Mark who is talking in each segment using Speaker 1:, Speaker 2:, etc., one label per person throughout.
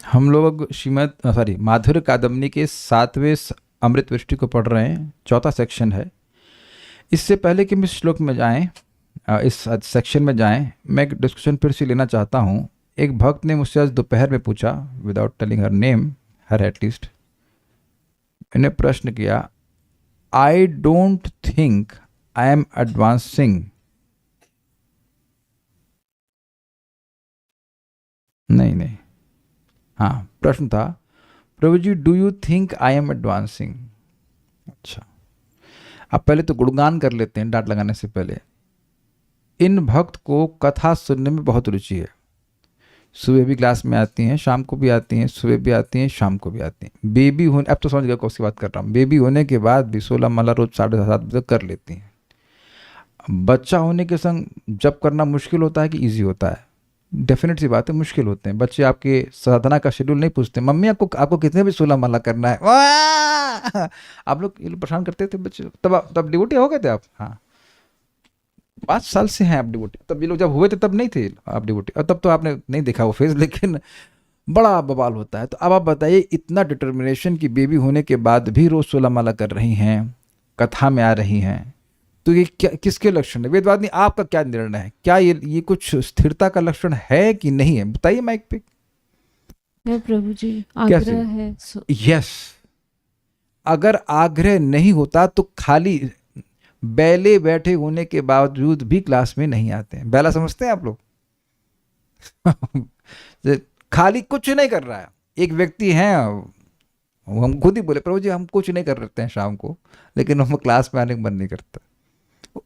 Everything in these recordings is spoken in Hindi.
Speaker 1: हम लोग माधुर्य कादम्बनी के 7वें अमृत वृष्टि को पढ़ रहे हैं। चौथा सेक्शन है। इससे पहले कि हम इस श्लोक में जाएं, इस सेक्शन में जाएं, मैं एक डिस्कशन फिर से लेना चाहता हूं। एक भक्त ने मुझसे आज दोपहर में पूछा, without telling her name, her at least, मैंने प्रश्न किया, I don't think I am advancing. नहीं, हाँ, प्रश्न था, Prabhu ji do you think I am advancing. अच्छा, अब पहले तो गुणगान कर लेते हैं डांट लगाने से पहले। इन भक्त को कथा सुनने में बहुत रुचि है। सुबह भी क्लास में आती हैं, शाम को भी आती हैं, सुबह भी आती हैं, शाम को भी आती हैं। बेबी होने, अब तो समझ गया कौन सी बात कर रहा हूँ, बेबी होने के बाद भी 16 माला रोज 7:30 बजे कर लेती हैं। बच्चा होने के संग जब करना मुश्किल होता है कि ईजी होता है? डेफिनेट सी बात है, मुश्किल होते हैं। बच्चे आपके साधना का शेड्यूल नहीं पूछते, मम्मी आपको आपको कितने भी 16 माला करना है, वाह! आप लोग ये लोग परेशान करते थे बच्चे। तब डिवोटी हो गए थे आप? हाँ, 5 साल से हैं आप डिवोटी। तब ये लोग जब हुए थे तब नहीं थे आप डिवोटी, और तब तो आपने नहीं देखा वो फेज, लेकिन बड़ा बवाल होता है। तो अब आप बताइए, इतना डिटर्मिनेशन की बेबी होने के बाद भी रोज 16 माला कर रही हैं, कथा में आ रही हैं, तो ये क्या, किसके लक्षण है? वेदवादिनी आपका क्या निर्णय है? क्या ये कुछ स्थिरता का लक्षण है कि नहीं है? बताइए माइक पे।
Speaker 2: है प्रभु जी,
Speaker 1: कैसे?
Speaker 2: आग्रह है।
Speaker 1: यस, अगर आग्रह नहीं होता तो खाली बैले बैठे होने के बावजूद भी क्लास में नहीं आते हैं। बैला समझते हैं आप लोग? खाली कुछ नहीं कर रहा है। एक व्यक्ति है, हम खुद ही बोले, प्रभु जी हम कुछ नहीं कर रहे हैं शाम को, लेकिन हम क्लास में आने का मन नहीं करता।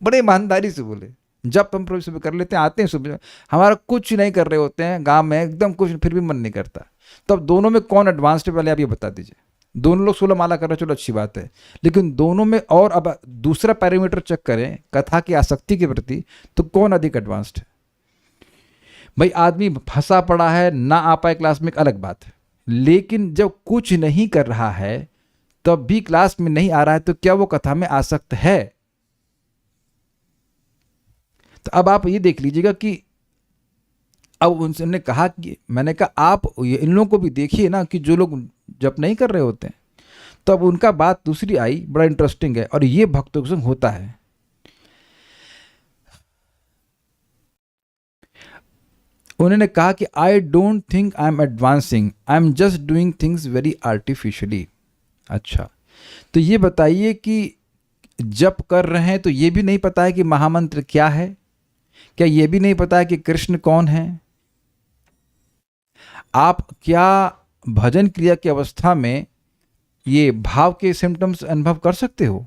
Speaker 1: बड़े ईमानदारी से बोले, जब हम प्रभु सुबह कर लेते हैं, आते हैं सुबह, हमारा कुछ नहीं कर रहे होते हैं गांव में, एकदम कुछ, फिर भी मन नहीं करता। तो अब दोनों में कौन एडवांस्ड है, पहले आप ये बता दीजिए। दोनों लोग 16 माला कर रहे हैं, चलो अच्छी बात है, लेकिन दोनों में, और अब दूसरा पैरामीटर चेक करें कथा की आसक्ति के प्रति, तो कौन अधिक एडवांस्ड है? भाई आदमी फंसा पड़ा है, ना आ पाए क्लास में, एक अलग बात है, लेकिन जब कुछ नहीं कर रहा है तब भी क्लास में नहीं आ रहा है, तो क्या वो कथा में आसक्त है? तो अब आप ये देख लीजिएगा कि अब उनसे कहा कि, मैंने कहा आप इन लोगों को भी देखिए ना, कि जो लोग जब नहीं कर रहे होते हैं, तो अब उनका बात दूसरी आई, बड़ा इंटरेस्टिंग है, और ये भक्तों के संग होता है। उन्होंने कहा कि आई don't think I am advancing, I am just doing things very artificially. अच्छा, तो ये बताइए कि जप कर रहे हैं तो ये भी नहीं पता है कि महामंत्र क्या है? क्या ये भी नहीं पता है कि कृष्ण कौन है? आप क्या भजन क्रिया की अवस्था में ये भाव के सिम्टम्स अनुभव कर सकते हो?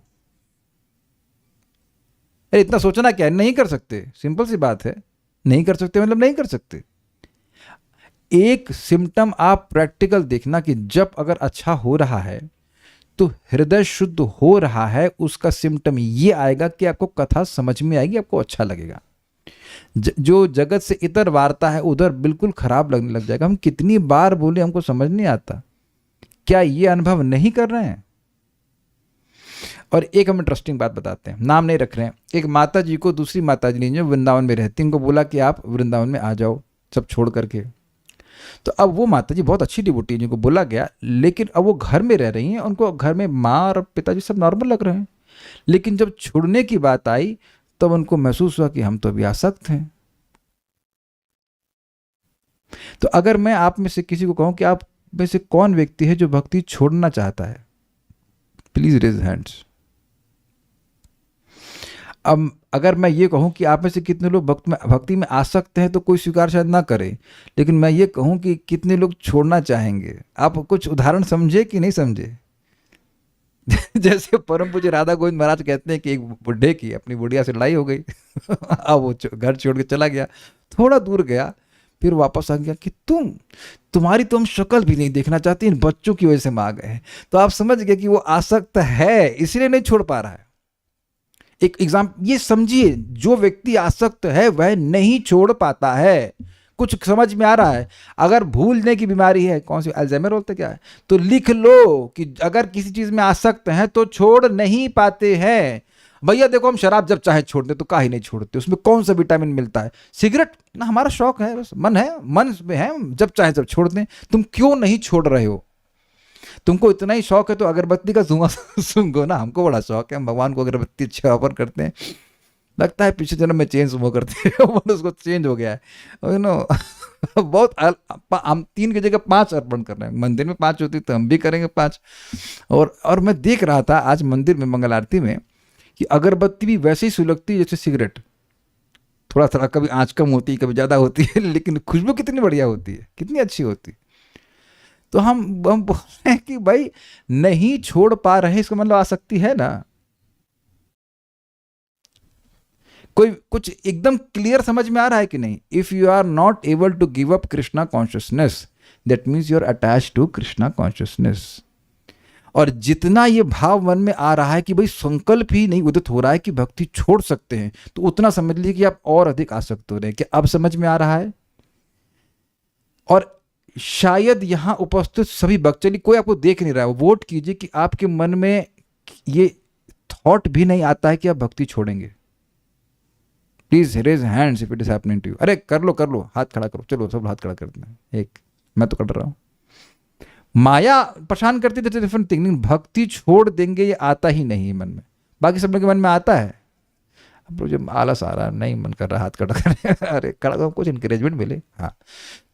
Speaker 1: अरे इतना सोचना क्या है, नहीं कर सकते, सिंपल सी बात है, नहीं कर सकते मतलब नहीं कर सकते। एक सिम्टम आप प्रैक्टिकल देखना कि जब अगर अच्छा हो रहा है तो हृदय शुद्ध हो रहा है, उसका सिम्टम ये आएगा कि आपको कथा समझ में आएगी, आपको अच्छा लगेगा। जो जगत से इतर वार्ता है उधर बिल्कुल खराब लगने लग जाएगा। हम कितनी बार बोले हमको समझ नहीं आता, क्या ये अनुभव नहीं कर रहे हैं? और एक हम इंटरेस्टिंग बात बताते हैं, नाम नहीं रख रहे हैं। एक माता जी को दूसरी माता जी जो वृंदावन में रहती, उनको बोला कि आप वृंदावन में आ जाओ सब छोड़ करके। तो अब वो माता जी बहुत अच्छी डिवोटी, जिनको बोला गया, लेकिन अब वो घर में रह रही हैं, उनको घर में माँ और पिताजी सब नॉर्मल लग रहे हैं, लेकिन जब छोड़ने की बात आई तब उनको महसूस हुआ कि हम तो अभी आसक्त हैं। तो अगर मैं आप में से किसी को कहूं कि आप में से कौन व्यक्ति है जो भक्ति छोड़ना चाहता है, प्लीज रेज हैंड्स। अब अगर मैं ये कहूं कि आप में से कितने लोग भक्ति में आसक्त हैं, तो कोई स्वीकार शायद ना करे, लेकिन मैं ये कहूं कि कितने लोग छोड़ना चाहेंगे, आप कुछ उदाहरण समझे कि नहीं समझे? जैसे परम पूज्य राधा गोविंद महाराज कहते हैं कि एक बुढ़े की अपनी बुढ़िया से लड़ाई हो गई। अब वो घर छोड़ के चला गया, थोड़ा दूर गया, फिर वापस आ गया कि तुम्हारी तो हम शक्ल भी नहीं देखना चाहते, इन बच्चों की वजह से हम आ गए हैं। तो आप समझ गए कि वो आसक्त है, इसलिए नहीं छोड़ पा रहा है। एक एग्जाम्पल ये समझिए, जो व्यक्ति आसक्त है वह नहीं छोड़ पाता है। कुछ समझ में आ रहा है? अगर भूलने की बीमारी है, कौन सी अल्जाइमर बोलते क्या है, तो लिख लो कि अगर किसी चीज में आसक्त हैं तो छोड़ नहीं पाते हैं। भैया देखो हम शराब जब चाहे छोड़ दे तो काहे नहीं छोड़ते, उसमें कौन सा विटामिन मिलता है, सिगरेट ना हमारा शौक है, बस मन है, मन में है, जब चाहे जब छोड़ दें। तुम क्यों नहीं छोड़ रहे हो? तुमको इतना ही शौक है तो अगरबत्ती का धुआं सूंघो ना, हमको बड़ा शौक है, हम भगवान को अगरबत्ती अच्छा ऑफर करते हैं, लगता है पिछले जन्म में चेंज वो करते हैं और उसको चेंज हो गया है, यू नो। बहुत हम 3 की जगह 5 अर्पण कर रहे हैं, मंदिर में 5 होती तो हम भी करेंगे 5। और मैं देख रहा था आज मंदिर में मंगल आरती में कि अगरबत्ती भी वैसे ही सुलगती है जैसे सिगरेट, थोड़ा थोड़ा कभी आँच कम होती है कभी ज़्यादा होती है, लेकिन खुशबू कितनी बढ़िया होती है, कितनी अच्छी होती है। तो हम बोल रहे हैं कि भाई नहीं छोड़ पा रहे, इसका मतलब आसक्ति है ना। कोई कुछ एकदम क्लियर समझ में आ रहा है कि नहीं? If you are not able to give up Krishna consciousness, that means you are attach to Krishna consciousness. और जितना ये भाव मन में आ रहा है कि भाई संकल्प ही नहीं उदित हो रहा है कि भक्ति छोड़ सकते हैं, तो उतना समझ लीजिए कि आप और अधिक आसक्त हो रहे हैं। क्या अब समझ में आ रहा है? और शायद यहां उपस्थित सभी भक्त, चलिए कोई आपको देख नहीं रहा है, वोट कीजिए कि आपके मन में ये थॉट भी नहीं आता है कि आप भक्ति छोड़ेंगे। Please raise hands if it is happening to you. अरे कर लो, हाथ खड़ा करो, चलो सब हाथ खड़ा करते हैं। एक मैं तो कर रहा हूं। माया परेशान करती थी, डिफरेंट थिंग। भक्ति छोड़ देंगे ये आता ही नहीं मन में, बाकी सब लोग के मन में आता है। अब मुझे आलस आ रहा, नहीं मन कर रहा हाथ खड़ा करने, अरे खड़ा करो, कुछ इंकरेजमेंट मिले। हाँ,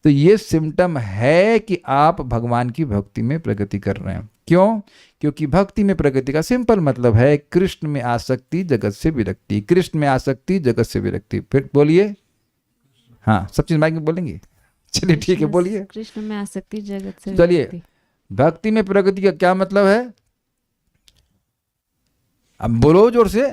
Speaker 1: तो ये सिम्टम है कि आप भगवान की भक्ति में प्रगति कर रहे हैं। क्यों? क्योंकि भक्ति में प्रगति का सिंपल मतलब है कृष्ण में आसक्ति, जगत से विरक्ति। कृष्ण में आसक्ति, जगत से विरक्ति। फिर बोलिए, हाँ सब चीज माइक में बोलेंगे, चलिए ठीक है बोलिए।
Speaker 2: कृष्ण में आसक्ति, जगत से
Speaker 1: चलिए,
Speaker 2: विरक्ति।
Speaker 1: भक्ति में प्रगति का क्या मतलब है? अब बोलो जोर से,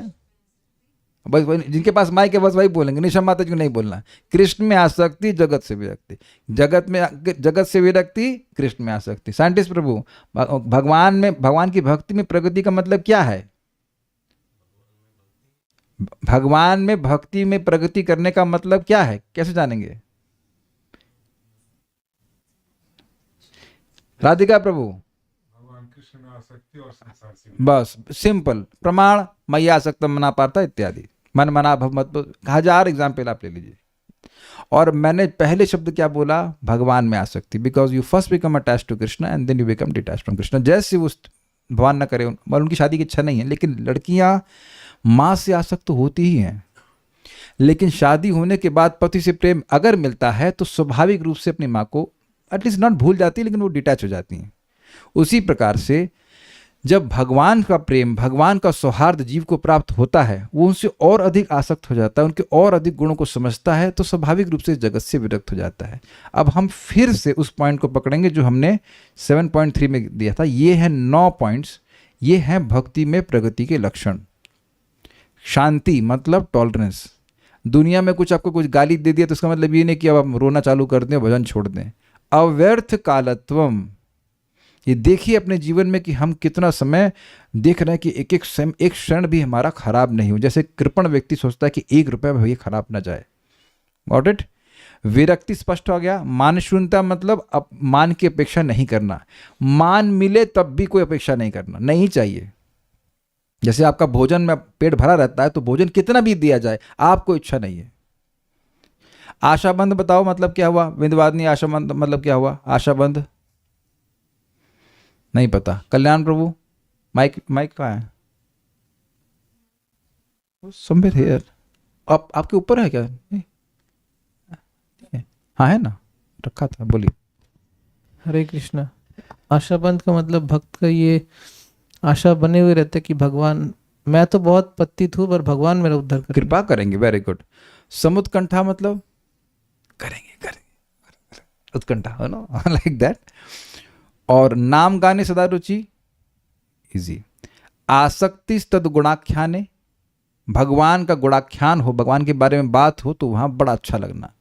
Speaker 1: बस जिनके पास माइक है बस वही बोलेंगे, निशा माता जी को नहीं बोलना। कृष्ण में आसक्ति, जगत से विरक्ति। जगत से विरक्ति, कृष्ण में आसक्ति। साइंटिस्ट प्रभु, भगवान की भक्ति में प्रगति का मतलब क्या है? भगवान में भक्ति में प्रगति करने का मतलब क्या है, कैसे जानेंगे? राधिका प्रभु,
Speaker 3: भगवान कृष्ण में आसक्ति और संसार से
Speaker 1: बस सिंपल प्रमाण, मैया आसक्त मना पाता इत्यादि, मन मना भव मत, 1000 एग्जाम्पल आप ले लीजिए। और मैंने पहले शब्द क्या बोला? भगवान में आसक्ति, because you first become attach to Krishna and then you become detach from Krishna. जैसे उस भगवान न करे, और उनकी शादी की इच्छा नहीं है, लेकिन लड़कियां माँ से आसक्त तो होती ही हैं, लेकिन शादी होने के बाद पति से प्रेम अगर मिलता है तो स्वाभाविक रूप से अपनी माँ को एटलीस्ट नॉट भूल जाती, लेकिन वो डिटैच हो जाती हैं। उसी प्रकार से जब भगवान का प्रेम, भगवान का सौहार्द जीव को प्राप्त होता है, वो उनसे और अधिक आसक्त हो जाता है, उनके और अधिक गुणों को समझता है, तो स्वाभाविक रूप से जगत से विरक्त हो जाता है। अब हम फिर से उस पॉइंट को पकड़ेंगे जो हमने 7.3 में दिया था। ये है 9 पॉइंट्स, ये हैं भक्ति में प्रगति के लक्षण। शांति मतलब टॉलरेंस। दुनिया में कुछ आपको कुछ गाली दे दिया तो उसका मतलब ये नहीं कि अब आप रोना चालू कर दें, भजन छोड़ दें। अव्यर्थ कालत्वम, ये देखिए अपने जीवन में कि हम कितना समय देख रहे हैं कि एक क्षण भी हमारा खराब नहीं हो। जैसे कृपण व्यक्ति सोचता है कि 1 रुपया भी खराब ना जाए। Got it? विरक्ति स्पष्ट हो गया। मान शून्यता मतलब अब मान की अपेक्षा नहीं करना, मान मिले तब भी कोई अपेक्षा नहीं करना, नहीं चाहिए। जैसे आपका भोजन में पेट भरा रहता है तो भोजन कितना भी दिया जाए आपको इच्छा नहीं है। आशाबंद बताओ मतलब क्या हुआ? विंध्यवादिनी आशाबंद मतलब क्या हुआ? आशाबंद नहीं पता। कल्याण प्रभु, माइक कहाँ है? Somewhere here. आपके ऊपर है क्या? नहीं, हाँ है ना, रखा था, बोलिए।
Speaker 4: हरे कृष्णा। आशाबंद का मतलब भक्त का ये आशा बने हुए रहते कि भगवान, मैं तो बहुत पतित हूँ पर भगवान मेरा उद्धार करेंगे,
Speaker 1: कृपा करेंगे। Very good. समुत्कंठा मतलब करेंगे उत्कंठा, है ना, लाइक दैट। और नाम गाने सदा रुचि, इजी। आसक्ति तद गुणाख्याने, भगवान का गुणाख्यान हो, भगवान के बारे में बात हो तो वहाँ बड़ा अच्छा लगना।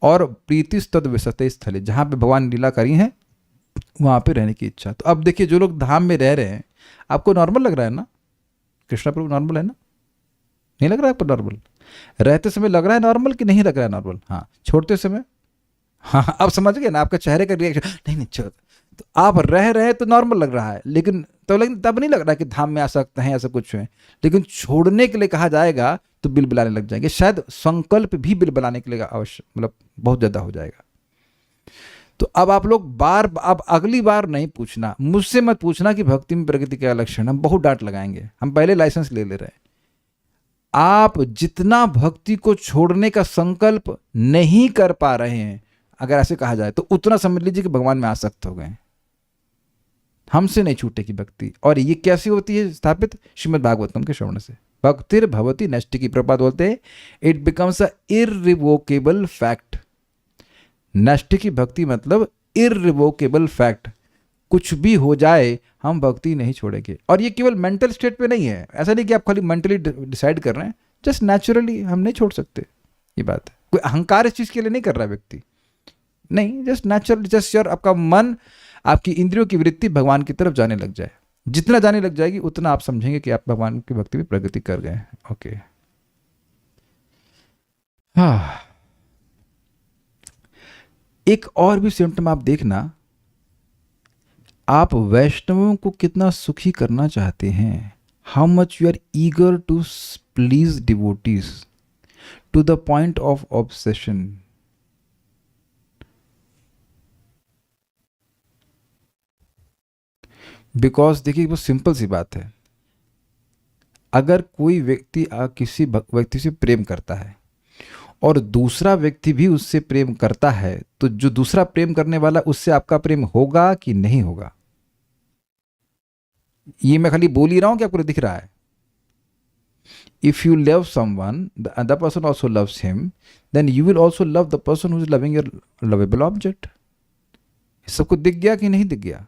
Speaker 1: और प्रीति तद विसते स्थले, जहाँ पे भगवान लीला करी है वहाँ पे रहने की इच्छा। तो अब देखिए, जो लोग धाम में रह रहे हैं, आपको नॉर्मल लग रहा है ना? कृष्णा प्रभु नॉर्मल है ना? नहीं लग रहा है आपको नॉर्मल? रहते समय लग रहा है नॉर्मल कि नहीं लग रहा है नॉर्मल? हाँ, छोड़ते समय? हाँ, अब समझ गए ना, आपका चेहरे का रिएक्शन, नहीं छोड़, तो आप रह रहे तो नॉर्मल लग रहा है, लेकिन तब नहीं लग रहा कि धाम में आ सकते हैं, ऐसा कुछ है। लेकिन छोड़ने के लिए कहा जाएगा तो बिल बिलाने लग जाएंगे, शायद संकल्प भी बिल बिलाने के लिए आवश्यक, मतलब बहुत ज़्यादा हो जाएगा। तो अब आप लोग अब अगली बार नहीं पूछना, मुझसे मत पूछना कि भक्ति में प्रगति क्या लक्षण, हम बहुत डांट लगाएंगे, हम पहले लाइसेंस ले रहे हैं। आप जितना भक्ति को छोड़ने का संकल्प नहीं कर पा रहे हैं, अगर ऐसे कहा जाए, तो उतना समझ लीजिए कि भगवान में आसक्त हो गए। हमसे नहीं छूटेगी भक्ति। और ये कैसी होती है स्थापित? श्रीमद् भागवतम के श्रवण से। भक्तिर भवति नष्टि, प्रपात बोलते हैं it becomes a irrevocable fact. नष्ट की भक्ति मतलब इररिवोकेबल फैक्ट, कुछ भी हो जाए हम भक्ति नहीं छोड़ेंगे। और ये केवल मेंटल स्टेट पे नहीं है, ऐसा नहीं कि आप खाली मेंटली डिसाइड कर रहे हैं, जस्ट नेचुरली हम नहीं छोड़ सकते। ये बात है, कोई अहंकार इस चीज़ के लिए नहीं कर रहा है व्यक्ति, नहीं, जस्ट नेचुरल, जस्ट योर आपका मन, आपकी इंद्रियों की वृत्ति भगवान की तरफ जाने लग जाए। जितना जाने लग जाएगी उतना आप समझेंगे कि आप भगवान की भक्ति में प्रगति कर गए। ओके, हाँ, एक और भी सिम्टम आप देखना, आप वैष्णवों को कितना सुखी करना चाहते हैं। How much you are eager to please devotees to the point of obsession. Because देखिए, वो सिंपल सी बात है, अगर कोई व्यक्ति किसी व्यक्ति से प्रेम करता है और दूसरा व्यक्ति भी उससे प्रेम करता है, तो जो दूसरा प्रेम करने वाला, उससे आपका प्रेम होगा कि नहीं होगा? ये मैं खाली बोल ही रहा हूं कि आपको दिख रहा है? If you love someone, the other person also loves him, then you will also love the person who is loving your lovable object. सबको दिख गया कि नहीं दिख गया?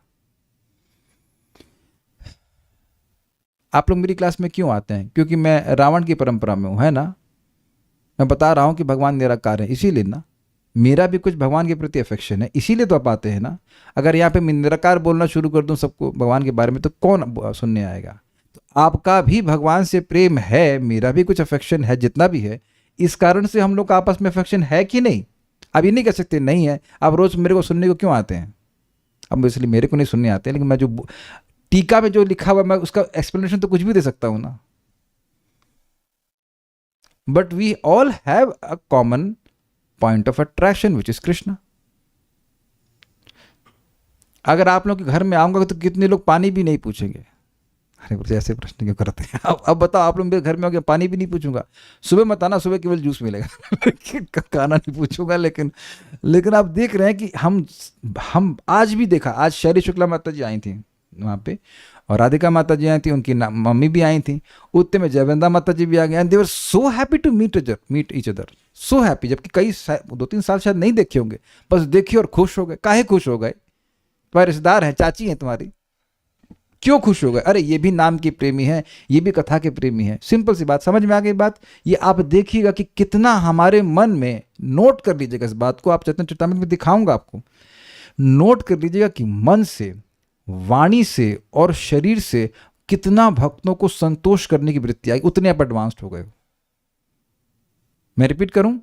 Speaker 1: आप लोग मेरी क्लास में क्यों आते हैं? क्योंकि मैं रावण की परंपरा में हूं, है ना? मैं बता रहा हूं कि भगवान निराकार है, इसीलिए ना। मेरा भी कुछ भगवान के प्रति अफेक्शन है, इसीलिए तो आप आते हैं ना। अगर यहाँ पे मैं निराकार बोलना शुरू कर दूं सबको भगवान के बारे में, तो कौन सुनने आएगा? तो आपका भी भगवान से प्रेम है, मेरा भी कुछ अफेक्शन है, जितना भी है। इस कारण से हम लोग का आपस में अफेक्शन है कि नहीं? अब ये नहीं कह सकते नहीं है। आप रोज मेरे को सुनने को क्यों आते हैं? अब इसलिए मेरे को नहीं सुनने आते, लेकिन मैं जो टीका में जो लिखा हुआ, मैं उसका एक्सप्लेनेशन तो कुछ भी दे सकता हूं ना। But we all have a common point of attraction which is Krishna. अगर आप लोग के घर में आऊंगा तो कितने लोग पानी भी नहीं पूछेंगे? अरे मुझे ऐसे प्रश्न क्यों करते हैं? अब बताओ, आप लोग मेरे घर में आओगे, पानी भी नहीं पूछूंगा। सुबह मत आना, सुबह केवल जूस मिलेगा खाना नहीं पूछूंगा। लेकिन आप देख रहे हैं कि हम आज भी देखा, आज शैरी शुक्ला माता जी आई थी वहाँ पे, और राधिका माता जी आई थी, उनकी मम्मी भी आई थी। उतने में जयवंदा माता जी भी आ गए, and they were so happy to meet each other, so happy. जबकि कई 2-3 साल शायद नहीं देखे होंगे, बस देखे और खुश हो गए। काहे खुश हो गए? तुम्हारे रिश्तेदार हैं, चाची हैं तुम्हारी, क्यों खुश हो गए? अरे ये भी नाम की प्रेमी है, ये भी कथा के प्रेमी है। सिंपल सी बात, समझ में आ गई बात? ये आप देखिएगा कि कितना हमारे मन में, नोट कर लीजिएगा इस बात को, आप चैतन्य चरितामृत में दिखाऊंगा आपको, नोट कर लीजिएगा कि मन से, वाणी से और शरीर से कितना भक्तों को संतोष करने की वृत्ति आई, उतने आप एडवांस्ड हो गए हो। मैं रिपीट करूं,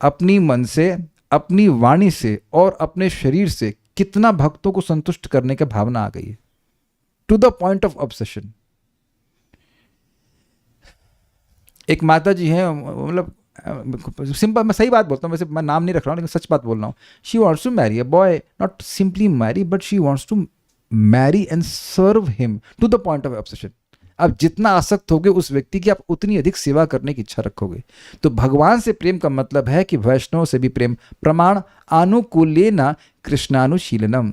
Speaker 1: अपनी मन से, अपनी वाणी से और अपने शरीर से कितना भक्तों को संतुष्ट करने की भावना आ गई है, to the point of obsession. एक माता जी हैं, मतलब सिंपल, मैं सही बात बोलता हूँ, वैसे मैं नाम नहीं रख रहा हूँ, लेकिन सच बात बोल रहा हूँ। She wants to marry a boy, not simply marry, but she wants to marry and serve him to the point of obsession. आप जितना आसक्त होगे उस व्यक्ति की, आप उतनी अधिक सेवा करने की इच्छा रखोगे। तो भगवान से प्रेम का मतलब है कि वैष्णव से भी प्रेम। प्रमाण अनुकूलेन कृष्णानुशीलनम,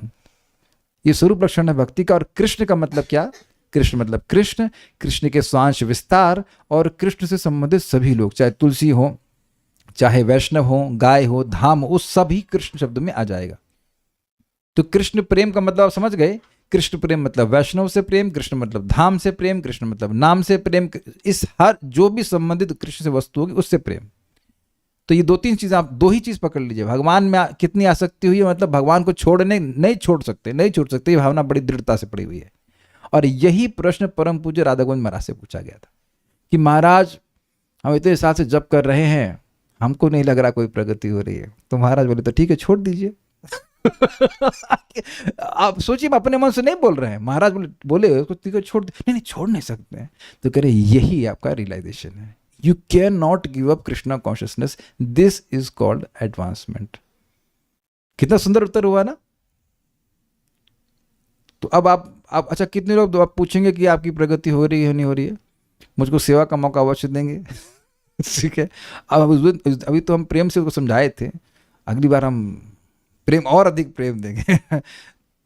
Speaker 1: ये स्वरूप लक्षण है भक्ति का। और कृष्ण का मतलब क्या? कृष्ण मतलब कृष्ण, कृष्ण के स्वांश विस्तार, और कृष्ण से संबंधित सभी लोग, चाहे तुलसी हो, चाहे वैष्णव हो, गाय हो, धाम हो, सभी कृष्ण शब्द में आ जाएगा। तो कृष्ण प्रेम का मतलब आप समझ गए। कृष्ण प्रेम मतलब वैष्णव से प्रेम, कृष्ण मतलब धाम से प्रेम, कृष्ण मतलब नाम से प्रेम, इस हर जो भी संबंधित कृष्ण से वस्तु होगी उससे प्रेम। तो ये 2-3 चीज़, आप 2 ही चीज़ पकड़ लीजिए। भगवान में कितनी आसक्ति हुई है, मतलब भगवान को छोड़ने नहीं छोड़ सकते, ये भावना बड़ी दृढ़ता से पड़ी हुई है। और यही प्रश्न परम पूज्य राधा गोविंद महाराज से पूछा गया था कि महाराज हम इतने साल से जप कर रहे हैं, हमको नहीं लग रहा कोई प्रगति हो रही है। तो महाराज बोले तो ठीक है, छोड़ दीजिए आप सोचिए, हम अपने मन से नहीं बोल रहे हैं, महाराज बोले उसको तीको छोड़ दे, नहीं नहीं छोड़ नहीं सकते हैं। तो कह रहे यही आपका रियलाइजेशन है, you can not give up Krishna consciousness, this is called advancement. कितना सुंदर उत्तर हुआ ना। तो अब आप अच्छा, कितने लोग आप पूछेंगे कि आपकी प्रगति हो रही है नहीं हो रही है, मुझको सेवा का मौका अवश्य देंगे। ठीक है। अब अभी तो हम प्रेम से उसको समझाए थे, अगली बार हम प्रेम और अधिक प्रेम देंगे।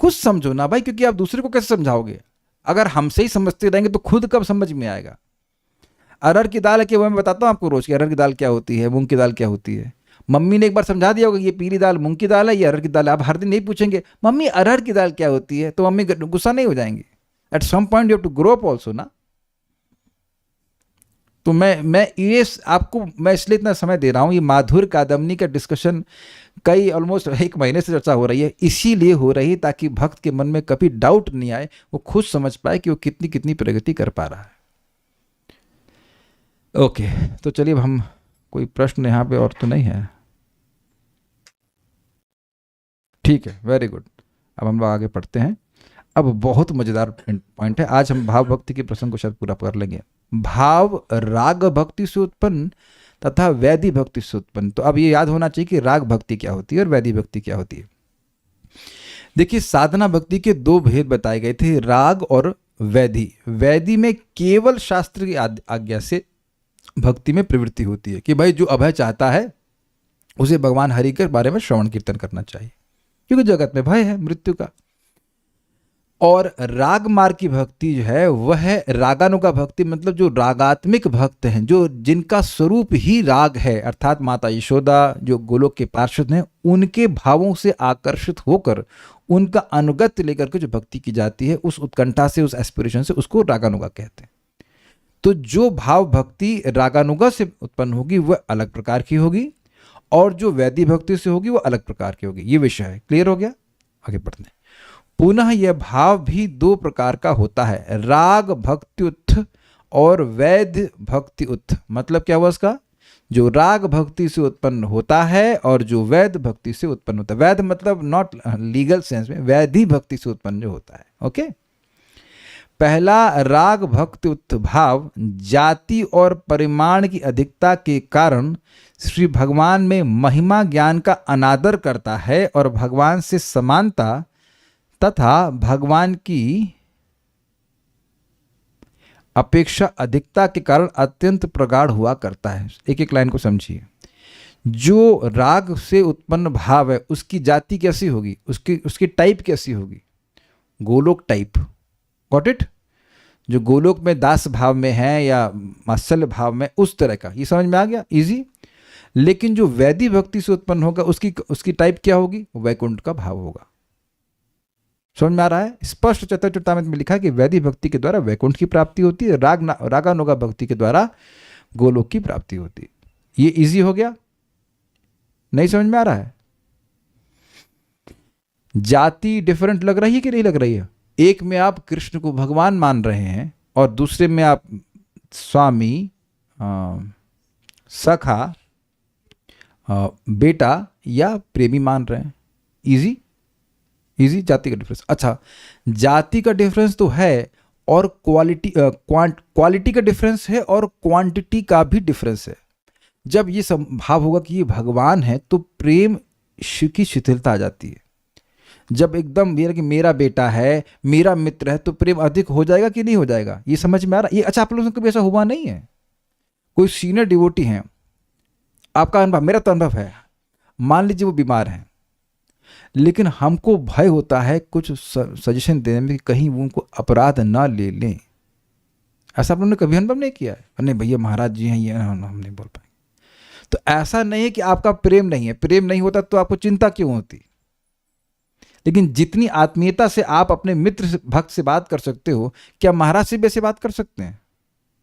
Speaker 1: कुछ समझो ना भाई, क्योंकि आप दूसरे को कैसे समझाओगे? अगर हमसे ही समझते रहेंगे तो खुद कब समझ में आएगा? अरहर की दाल है कि वो मैं बताता हूँ आपको रोज कि अरहर की दाल क्या होती है, मूंग की दाल क्या होती है। मम्मी ने एक बार समझा दिया होगा ये पीली दाल मूंग की दाल है, ये अरहर की दाल है। आप हर दिन नहीं पूछेंगे मम्मी अरहर की दाल क्या होती है, तो मम्मी गुस्सा नहीं हो जाएंगी? At some point you have to grow up also ना। तो मैं ये आपको मैं इसलिए इतना समय दे रहा हूँ, ये माधुर कादम्बनी का डिस्कशन कई ऑलमोस्ट 1 महीने से चर्चा हो रही है, इसीलिए हो रही ताकि भक्त के मन में कभी डाउट नहीं आए, वो खुद समझ पाए कि वो कितनी कितनी प्रगति कर पा रहा है। ओके, तो चलिए अब हम, कोई प्रश्न यहाँ पे और तो नहीं है? ठीक है, वेरी गुड। अब हम लोग आगे पढ़ते हैं। अब बहुत मजेदार पॉइंट है, आज हम भाव भक्ति के प्रसंग को शायद पूरा कर लेंगे। भाव राग भक्ति से उत्पन्न तथा वैधि भक्ति से उत्पन्न। तो अब ये याद होना चाहिए कि राग भक्ति क्या होती है और वैधि भक्ति क्या होती है। देखिए, साधना भक्ति के 2 भेद बताए गए थे, राग और वैधि। वैधि में केवल शास्त्र की आज्ञा से भक्ति में प्रवृत्ति होती है कि भाई जो अभय चाहता है उसे भगवान हरि के बारे में श्रवण कीर्तन करना चाहिए, क्योंकि जगत में भय है मृत्यु का। और राग मार्ग की भक्ति जो है वह है रागानुगा भक्ति, मतलब जो रागात्मिक भक्त हैं, जो जिनका स्वरूप ही राग है, अर्थात माता यशोदा जो गोलोक के पार्षद हैं, उनके भावों से आकर्षित होकर उनका अनुगत्य लेकर के जो भक्ति की जाती है, उस उत्कंठा से, उस एस्पिरेशन से, उसको रागानुगा कहते हैं। तो जो भाव भक्ति रागानुगा से उत्पन्न होगी वह अलग प्रकार की होगी, और जो वैधि भक्ति से होगी वह अलग प्रकार की होगी। ये विषय है, क्लियर हो गया? आगे बढ़ते हैं। पुनः यह भाव भी 2 प्रकार का होता है, राग भक्त्युत्थ और वैध भक्त्युत्थ। मतलब क्या हुआ इसका? जो राग भक्ति से उत्पन्न होता है और जो वैध भक्ति से उत्पन्न होता है। वैध मतलब नॉट लीगल सेंस में, वैधि भक्ति से उत्पन्न जो होता है। ओके। पहला राग भक्त्युत्थ भाव जाति और परिमाण की अधिकता के कारण श्री भगवान में महिमा ज्ञान का अनादर करता है और भगवान से समानता तथा भगवान की अपेक्षा अधिकता के कारण अत्यंत प्रगाढ़ हुआ करता है। एक एक लाइन को समझिए। जो राग से उत्पन्न भाव है उसकी जाति कैसी होगी, उसकी टाइप कैसी होगी? गोलोक टाइप। Got it? जो गोलोक में दास भाव में है या मात्सल्य भाव में, उस तरह का। ये समझ में आ गया? इजी। लेकिन जो वैधि भक्ति से उत्पन्न होगा उसकी टाइप क्या होगी? वैकुंठ का भाव होगा। समझ में आ रहा है? स्पष्ट चतुर्चूड़ामृत में लिखा है कि वैधि भक्ति के द्वारा वैकुंठ की प्राप्ति होती है, रागानुगा भक्ति के द्वारा गोलोक की प्राप्ति होती है। ये इजी हो गया? नहीं समझ में आ रहा है? जाति डिफरेंट लग रही है कि नहीं लग रही है? एक में आप कृष्ण को भगवान मान रहे हैं और दूसरे में आप स्वामी, सखा, बेटा या प्रेमी मान रहे हैं। इजी जाति का डिफरेंस। अच्छा, जाति का डिफरेंस तो है और क्वालिटी का डिफरेंस है और क्वांटिटी का भी डिफरेंस है। जब ये सब भाव होगा कि ये भगवान है तो प्रेम की शिथिलता आ जाती है। जब एकदम कि मेरा बेटा है, मेरा मित्र है, तो प्रेम अधिक हो जाएगा कि नहीं हो जाएगा? ये समझ में आ रहा है? ये अच्छा, आप लोगों से कभी ऐसा हुआ नहीं है? कोई सीनियर डिवोटी हैं, आपका अनुभव, मेरा तो अनुभव है, मान लीजिए वो बीमार है, लेकिन हमको भय होता है कुछ सजेशन देने में कि कहीं वो उनको अपराध ना ले लें। ऐसा आप लोगों ने कभी अनुभव नहीं किया है? नहीं भैया महाराज जी हैं, ये हम नहीं बोल पाएंगे। तो ऐसा नहीं है कि आपका प्रेम नहीं है। प्रेम नहीं होता तो आपको चिंता क्यों होती? लेकिन जितनी आत्मीयता से आप अपने मित्र भक्त से बात कर सकते हो, क्या महाराज से भी ऐसे बात कर सकते हैं?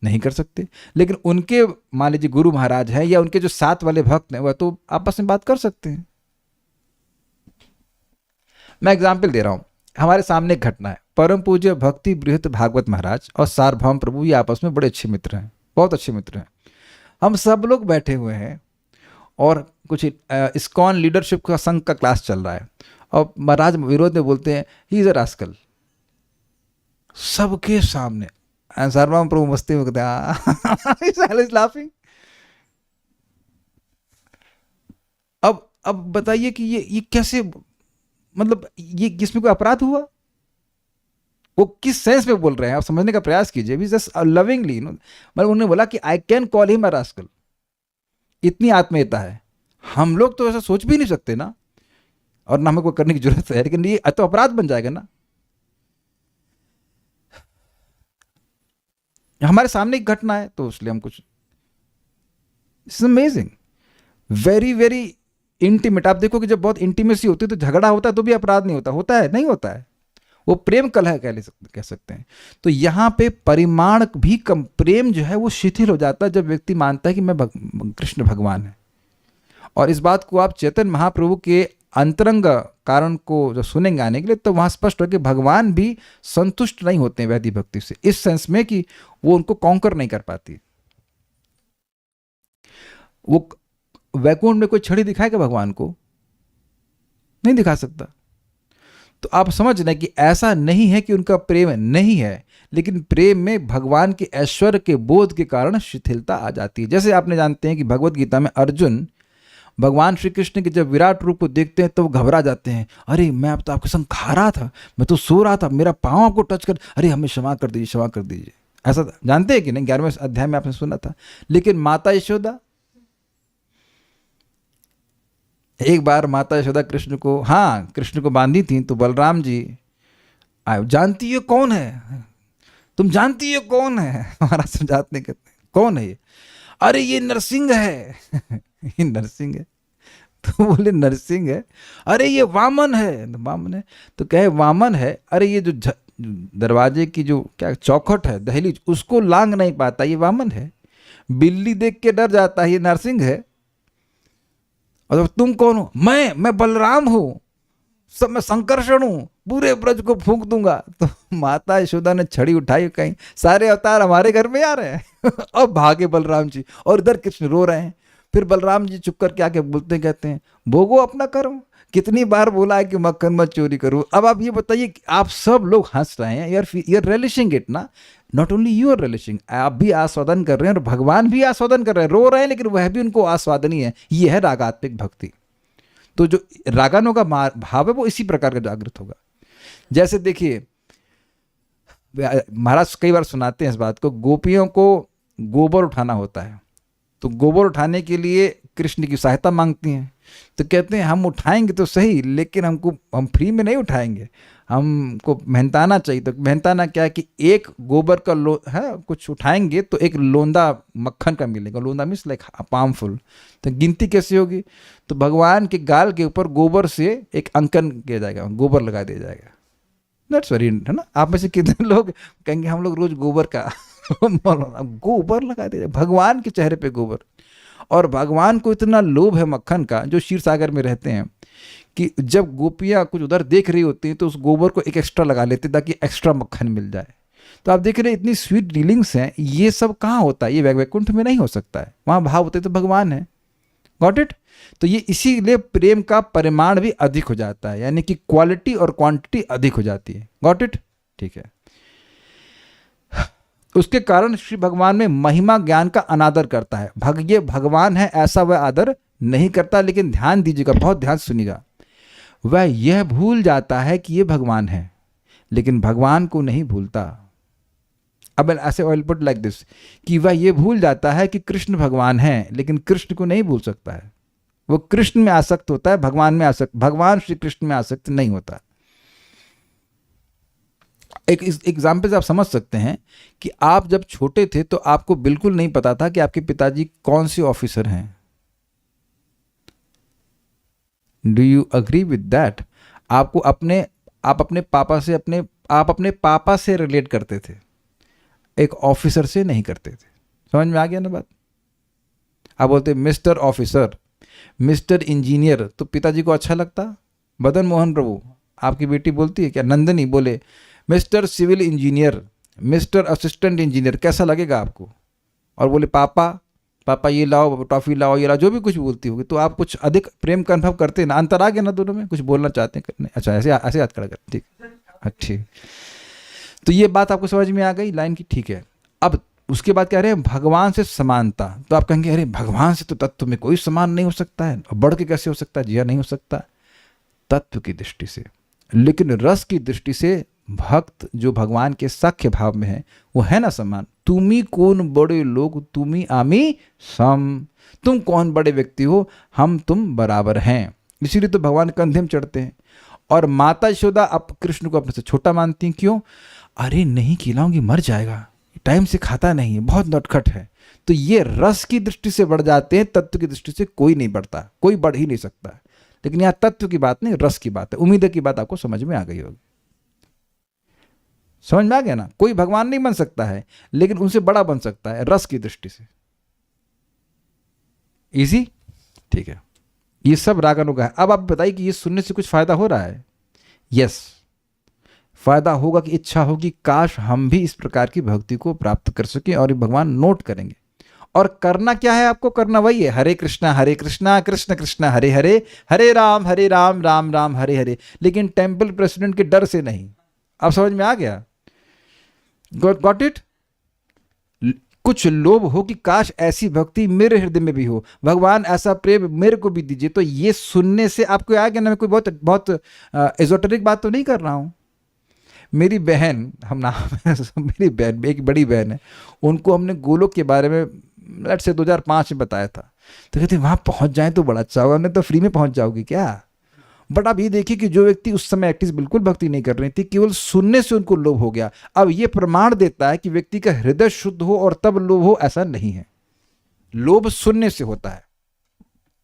Speaker 1: नहीं कर सकते। लेकिन उनके मान लीजिए गुरु महाराज है या उनके जो साथ वाले भक्त हैं, वह तो आपस में बात कर सकते हैं। मैं एग्जाम्पल दे रहा हूं। हमारे सामने एक घटना है। परम पूज्य भक्ति बृहत भागवत महाराज और सार्वभौम प्रभु ये आपस में बड़े अच्छे मित्र हैं, बहुत अच्छे मित्र हैं। हम सब लोग बैठे हुए हैं और कुछ इस्कॉन लीडरशिप का संघ का क्लास चल रहा है, और महाराज विरोध में बोलते हैं ही इज अ रास्कल, सबके सामने। सर्वम प्रभु मस्ती में कहते हैं लाफिंग। अब बताइए कि ये कैसे, मतलब ये इसमें कोई अपराध हुआ? वो किस सेंस में बोल रहे हैं आप समझने का प्रयास कीजिए। भी जस्ट लविंगली, यू नो, मतलब उन्होंने बोला कि I can call him a rascal. इतनी आत्मीयता है। हम लोग तो ऐसा सोच भी नहीं सकते ना, और ना हमें कोई करने की जरूरत है, लेकिन ये तो अपराध बन जाएगा ना। हमारे सामने एक घटना है तो इसलिए हम कुछ, it's amazing, very very intimate. आप देखो कि जब बहुत इंटीमेसी होती है तो झगड़ा होता है तो भी अपराध नहीं होता, होता है नहीं होता है, वो प्रेम कलह कह सकते हैं। तो यहाँ पे परिमाण भी कम, प्रेम जो है वो शिथिल हो जाता है जब व्यक्ति मानता है कि मैं कृष्ण भगवान है। और इस बात को आप चैतन्य महाप्रभु के अंतरंग कारण को जब सुनेंगे आने के लिए, तो वहाँ स्पष्ट हो कि भगवान भी संतुष्ट नहीं होते हैं वैदिक भक्ति से, इस सेंस में कि वो उनको कॉन्कर नहीं कर पाती। वो वैकुंठ में कोई छड़ी दिखाएगा भगवान को? नहीं दिखा सकता। तो आप समझ रहे हैं कि ऐसा नहीं है कि उनका प्रेम नहीं है, लेकिन प्रेम में भगवान के ऐश्वर्य के बोध के कारण शिथिलता आ जाती है। जैसे आपने जानते हैं कि भगवत गीता में अर्जुन भगवान श्री कृष्ण के जब विराट रूप को देखते हैं तो वो घबरा जाते हैं, अरे मैं अब तो आपके संग खा रहा था, मैं तो सो रहा था, मेरा पाँव आपको टच कर, अरे हमें क्षमा कर दीजिए, क्षमा कर दीजिए। ऐसा जानते हैं कि नहीं? 11वें अध्याय में आपने सुना था। लेकिन माता यशोदा, एक बार माता यशोदा कृष्ण को, हाँ कृष्ण को बांधी थी, तो बलराम जी आए, जानती है कौन है? तुम जानती है कौन है? हमारा समझाते कहते कौन है ये? अरे ये नरसिंह है। ये नरसिंह है। तो बोले नरसिंह है? अरे ये वामन है। तो वामन है तो कहे वामन है, अरे ये जो दरवाजे की जो क्या चौखट है, दहलीज, उसको लांग नहीं पाता, ये वामन है। बिल्ली देख के डर जाता है, ये नरसिंह है। और तुम कौन हो? मैं बलराम हूं, सब मैं संकर्षण हूं, पूरे ब्रज को फूंक दूंगा। तो माता यशोदा ने छड़ी उठाई, कहीं सारे अवतार हमारे घर में आ रहे हैं। अब भागे बलराम जी, और इधर कृष्ण रो रहे हैं। फिर बलराम जी चुप करके आके बोलते हैं, कहते हैं भोगो अपना कर्म, कितनी बार बोला है कि मक्खन मत चोरी करो। अब आप ये बताइए कि आप सब लोग हंस रहे हैं, यार रिलिशिंग इट ना, not only you are relishing, आप भी आस्वादन कर रहे हैं और भगवान भी आस्वादन कर रहे हैं, रो रहे हैं लेकिन वह भी उनको आस्वादनीय है। ये है रागात्मिक भक्ति। तो जो रागानों का भाव है वो इसी प्रकार का जागृत होगा। जैसे देखिए महाराज कई बार सुनाते हैं इस बात को, गोपियों को गोबर उठाना होता है, तो गोबर उठाने के लिए कृष्ण की सहायता मांगती हैं। तो कहते हैं हम उठाएंगे तो सही, लेकिन हम फ्री में नहीं उठाएंगे, हमको मेहनताना चाहिए। तो मेहनताना क्या है कि एक गोबर का है कुछ उठाएंगे तो एक लोंदा मक्खन का मिलेगा। लोंदा मीन्स लाइक पामफुल। तो गिनती कैसे होगी? तो भगवान के गाल के ऊपर गोबर से एक अंकन किया जाएगा, गोबर लगा दिया जाएगा। दैट्स वेरी, है ना? आप में से कितने लोग कहेंगे हम लोग रोज गोबर का गोबर लगा दिया भगवान के चेहरे पे गोबर। और भगवान को इतना लोभ है मक्खन का, जो क्षीर सागर में रहते हैं, कि जब गोपियाँ कुछ उधर देख रही होती हैं तो उस गोबर को एक एक्स्ट्रा लगा लेते हैं ताकि एक्स्ट्रा मक्खन मिल जाए। तो आप देख रहे हैं इतनी स्वीट डीलिंग्स हैं। ये सब कहाँ होता है? ये वैकुंठ में नहीं हो सकता है, वहाँ भाव होते तो भगवान है। Got it? तो ये इसीलिए प्रेम का परिमाण भी अधिक हो जाता है, यानी कि क्वालिटी और क्वांटिटी अधिक हो जाती है। Got it? ठीक है। उसके कारण श्री भगवान में महिमा ज्ञान का अनादर करता है। ये भगवान है ऐसा वह आदर नहीं करता। लेकिन ध्यान दीजिएगा, बहुत ध्यान सुनिएगा, वह यह भूल जाता है कि ये भगवान है, लेकिन भगवान को नहीं भूलता। अब ऐसे ऑयल पुट लाइक दिस, कि वह यह भूल जाता है कि कृष्ण भगवान है, लेकिन कृष्ण को नहीं भूल सकता है। वो कृष्ण में आसक्त होता है, भगवान में आसक्त, भगवान श्री कृष्ण में आसक्त नहीं होता। एक एग्जाम्पल से आप समझ सकते हैं कि आप जब छोटे थे तो आपको बिल्कुल नहीं पता था कि आपके पिताजी कौन से ऑफिसर हैं। Do you agree with that? आप अपने पापा से रिलेट करते थे, एक ऑफिसर से नहीं करते थे। समझ में आ गया ना बात? आप बोलते मिस्टर ऑफिसर, मिस्टर इंजीनियर, तो पिताजी को अच्छा लगता? मदन मोहन प्रभु, आपकी बेटी बोलती है क्या? नंदनी बोले mister civil engineer, mister assistant engineer, कैसा लगेगा आपको? और बोले पापा पापा ये लाओ, टॉफ़ी लाओ, ये लाओ, जो भी कुछ बोलती होगी, तो आप कुछ अधिक प्रेम का अनुभव करते हैं ना? अंतर आ गया ना दोनों में? कुछ बोलना चाहते हैं नहीं? अच्छा, ऐसे ऐसे याद कर, ठीक, ठीक। तो ये बात आपको समझ में आ गई लाइन की? ठीक है। अब उसके बाद कह रहे हैं भगवान से समानता। तो आप कहेंगे अरे भगवान से तो तत्व में कोई समान नहीं हो सकता है, बढ़ के कैसे हो सकता है? जी हाँ, नहीं हो सकता, तत्व की दृष्टि से। लेकिन रस की दृष्टि से भक्त जो भगवान के सख्य भाव में है वो है ना समान। तुमी कौन बड़े लोग, तुमी आमी सम। तुम कौन बड़े व्यक्ति हो, हम तुम बराबर हैं। इसीलिए तो भगवान कंधे में चढ़ते हैं। और माता यशोदा अब कृष्ण को अपने से छोटा मानती हैं। क्यों? अरे नहीं खिलाऊंगी, मर जाएगा, टाइम से खाता नहीं है, बहुत नटखट है। तो ये रस की दृष्टि से बढ़ जाते हैं, तत्व की दृष्टि से कोई नहीं बढ़ता, कोई बढ़ ही नहीं सकता। लेकिन यहाँ तत्व की बात नहीं, रस की बात है। उम्मीद है कि बात आपको समझ में आ गई होगी। समझ में आ गया ना? कोई भगवान नहीं बन सकता है, लेकिन उनसे बड़ा बन सकता है रस की दृष्टि से। इजी? ठीक है। ये सब रागानुगा है। अब आप बताइए कि ये सुनने से कुछ फायदा हो रहा है? यस, फायदा होगा कि इच्छा होगी काश हम भी इस प्रकार की भक्ति को प्राप्त कर सकें, और ये भगवान नोट करेंगे। और करना क्या है आपको? करना वही है, हरे कृष्णा कृष्ण कृष्ण हरे हरे, हरे राम राम राम हरे हरे। लेकिन टेम्पल प्रेसिडेंट के डर से नहीं। अब समझ में आ गया? Got it? कुछ लोभ हो कि काश ऐसी भक्ति मेरे हृदय में भी हो, भगवान ऐसा प्रेम मेरे को भी दीजिए। तो ये सुनने से आपको आ गया ना? मैं कोई बहुत बहुत एजोटेरिक बात तो नहीं कर रहा हूं। मेरी बहन, हम नाम मेरी बहन, एक बड़ी बहन है, उनको हमने गोलोक के बारे में लेट्स से 2005 में बताया था। तो कहते वहाँ पहुँच जाएं तो बड़ा अच्छा होगा। हमने तो फ्री में पहुँच जाओगी क्या? बट आप ये देखिए कि जो व्यक्ति उस समय एटलीस्ट बिल्कुल भक्ति नहीं कर रही थी, केवल सुनने से उनको लोभ हो गया। अब ये प्रमाण देता है कि व्यक्ति का हृदय शुद्ध हो और तब लोभ हो, ऐसा नहीं है। लोभ सुनने से होता है।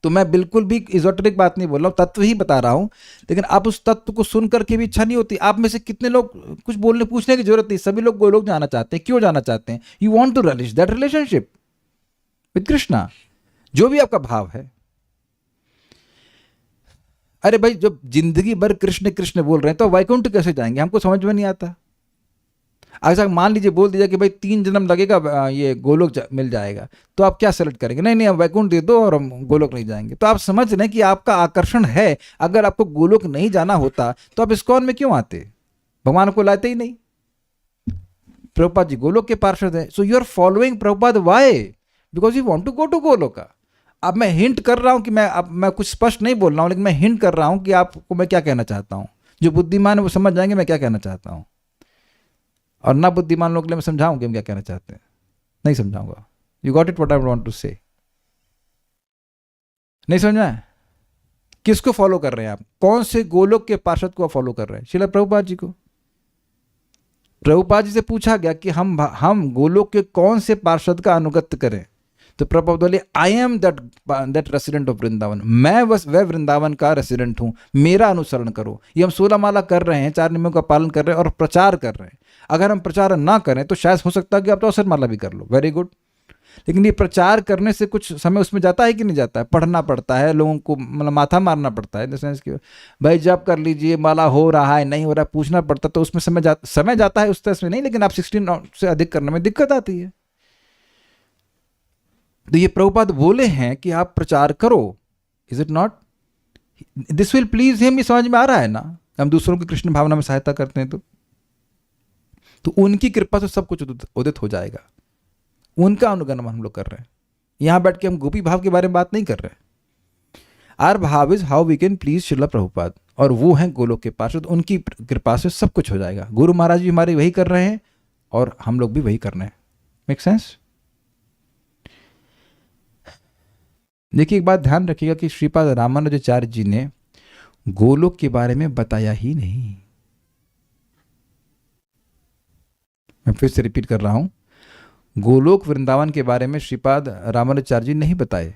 Speaker 1: तो मैं बिल्कुल भी इजोटेरिक बात नहीं बोल रहा हूँ, तत्व ही बता रहा हूँ। लेकिन आप उस तत्व को सुन करके भी इच्छा नहीं होती। आप में से कितने लोग, कुछ बोलने पूछने की जरूरत नहीं, सभी लोग गोलोक जाना चाहते हैं। क्यों जाना चाहते हैं? You want to relish that relationship with Krishna, जो भी आपका भाव है। अरे भाई, जब जिंदगी भर कृष्ण कृष्ण बोल रहे हैं तो वैकुंठ कैसे जाएंगे? हमको समझ में नहीं आता। अगर मान लीजिए बोल दीजिए कि भाई 3 जन्म लगेगा ये गोलोक मिल जाएगा, तो आप क्या सेलेक्ट करेंगे? नहीं नहीं, हम वैकुंठ दे दो और हम गोलोक नहीं जाएंगे। तो आप समझ रहे हैं कि आपका आकर्षण है। अगर आपको गोलोक नहीं जाना होता तो आप इस्कॉन में क्यों आते? भगवान को लाते ही नहीं। प्रभुपाद जी गोलोक के पार्षद है, so you are following Prabhupada. Why? Because you want to go to Goloka. अब मैं हिंट कर रहा हूं कि मैं कुछ स्पष्ट नहीं बोल रहा हूं, लेकिन मैं हिंट कर रहा हूं कि आपको मैं क्या कहना चाहता हूं। जो बुद्धिमान है वो समझ जाएंगे मैं क्या कहना चाहता हूं, और ना बुद्धिमान लोग के लिए मैं समझाऊं कि हम क्या कहना चाहते हैं। नहीं समझाऊंगा। You got it what I want to say? नहीं समझ में? किसको फॉलो कर रहे हैं आप? कौन से गोलोक के पार्षद को फॉलो कर रहे हैं? श्रील प्रभुपाद जी को। प्रभुपाद जी से पूछा गया कि हम गोलोक के कौन से पार्षद का अनुगत्य करें? तो प्रभुपाद बोले I am that resident of Vrindavan. मैं बस वह वृंदावन का रेसिडेंट हूं, मेरा अनुसरण करो। ये हम 16 माला कर रहे हैं, 4 नियमों का पालन कर रहे हैं और प्रचार कर रहे हैं। अगर हम प्रचार ना करें तो शायद हो सकता है कि आप तो 68 माला भी कर लो, वेरी गुड। लेकिन ये प्रचार करने से कुछ समय उसमें जाता है कि नहीं जाता है? पढ़ना पड़ता है, लोगों को मतलब माथा मारना पड़ता है, इन द सेंस कि भाई जब कर लीजिए, माला हो रहा है नहीं हो रहा है, पूछना पड़ता, तो उसमें समय जाता है, उस तरह से नहीं। लेकिन आप 16 से अधिक करने में दिक्कत आती है। तो ये प्रभुपाद बोले हैं कि आप प्रचार करो। Is it not? This will please him. ये समझ में आ रहा है ना? हम दूसरों की कृष्ण भावना में सहायता करते हैं तो उनकी कृपा से सब कुछ उदित हो जाएगा। उनका अनुगमन हम लोग कर रहे हैं। यहां बैठ के हम गोपी भाव के बारे में बात नहीं कर रहे। आर भाव is how we can please Srila Prabhupada, और वो हैं गोलोक के पार्षद। उनकी कृपा से सब कुछ हो जाएगा। गुरु महाराज भी हमारे वही कर रहे हैं और हम लोग भी वही कर रहे हैं। Make sense? देखिए, एक बात ध्यान रखिएगा कि श्रीपाद रामानुजाचार्य जी ने गोलोक के बारे में बताया ही नहीं। मैं फिर से रिपीट कर रहा हूं, गोलोक वृंदावन के बारे में श्रीपाद रामानुजाचार्य जी नहीं बताए,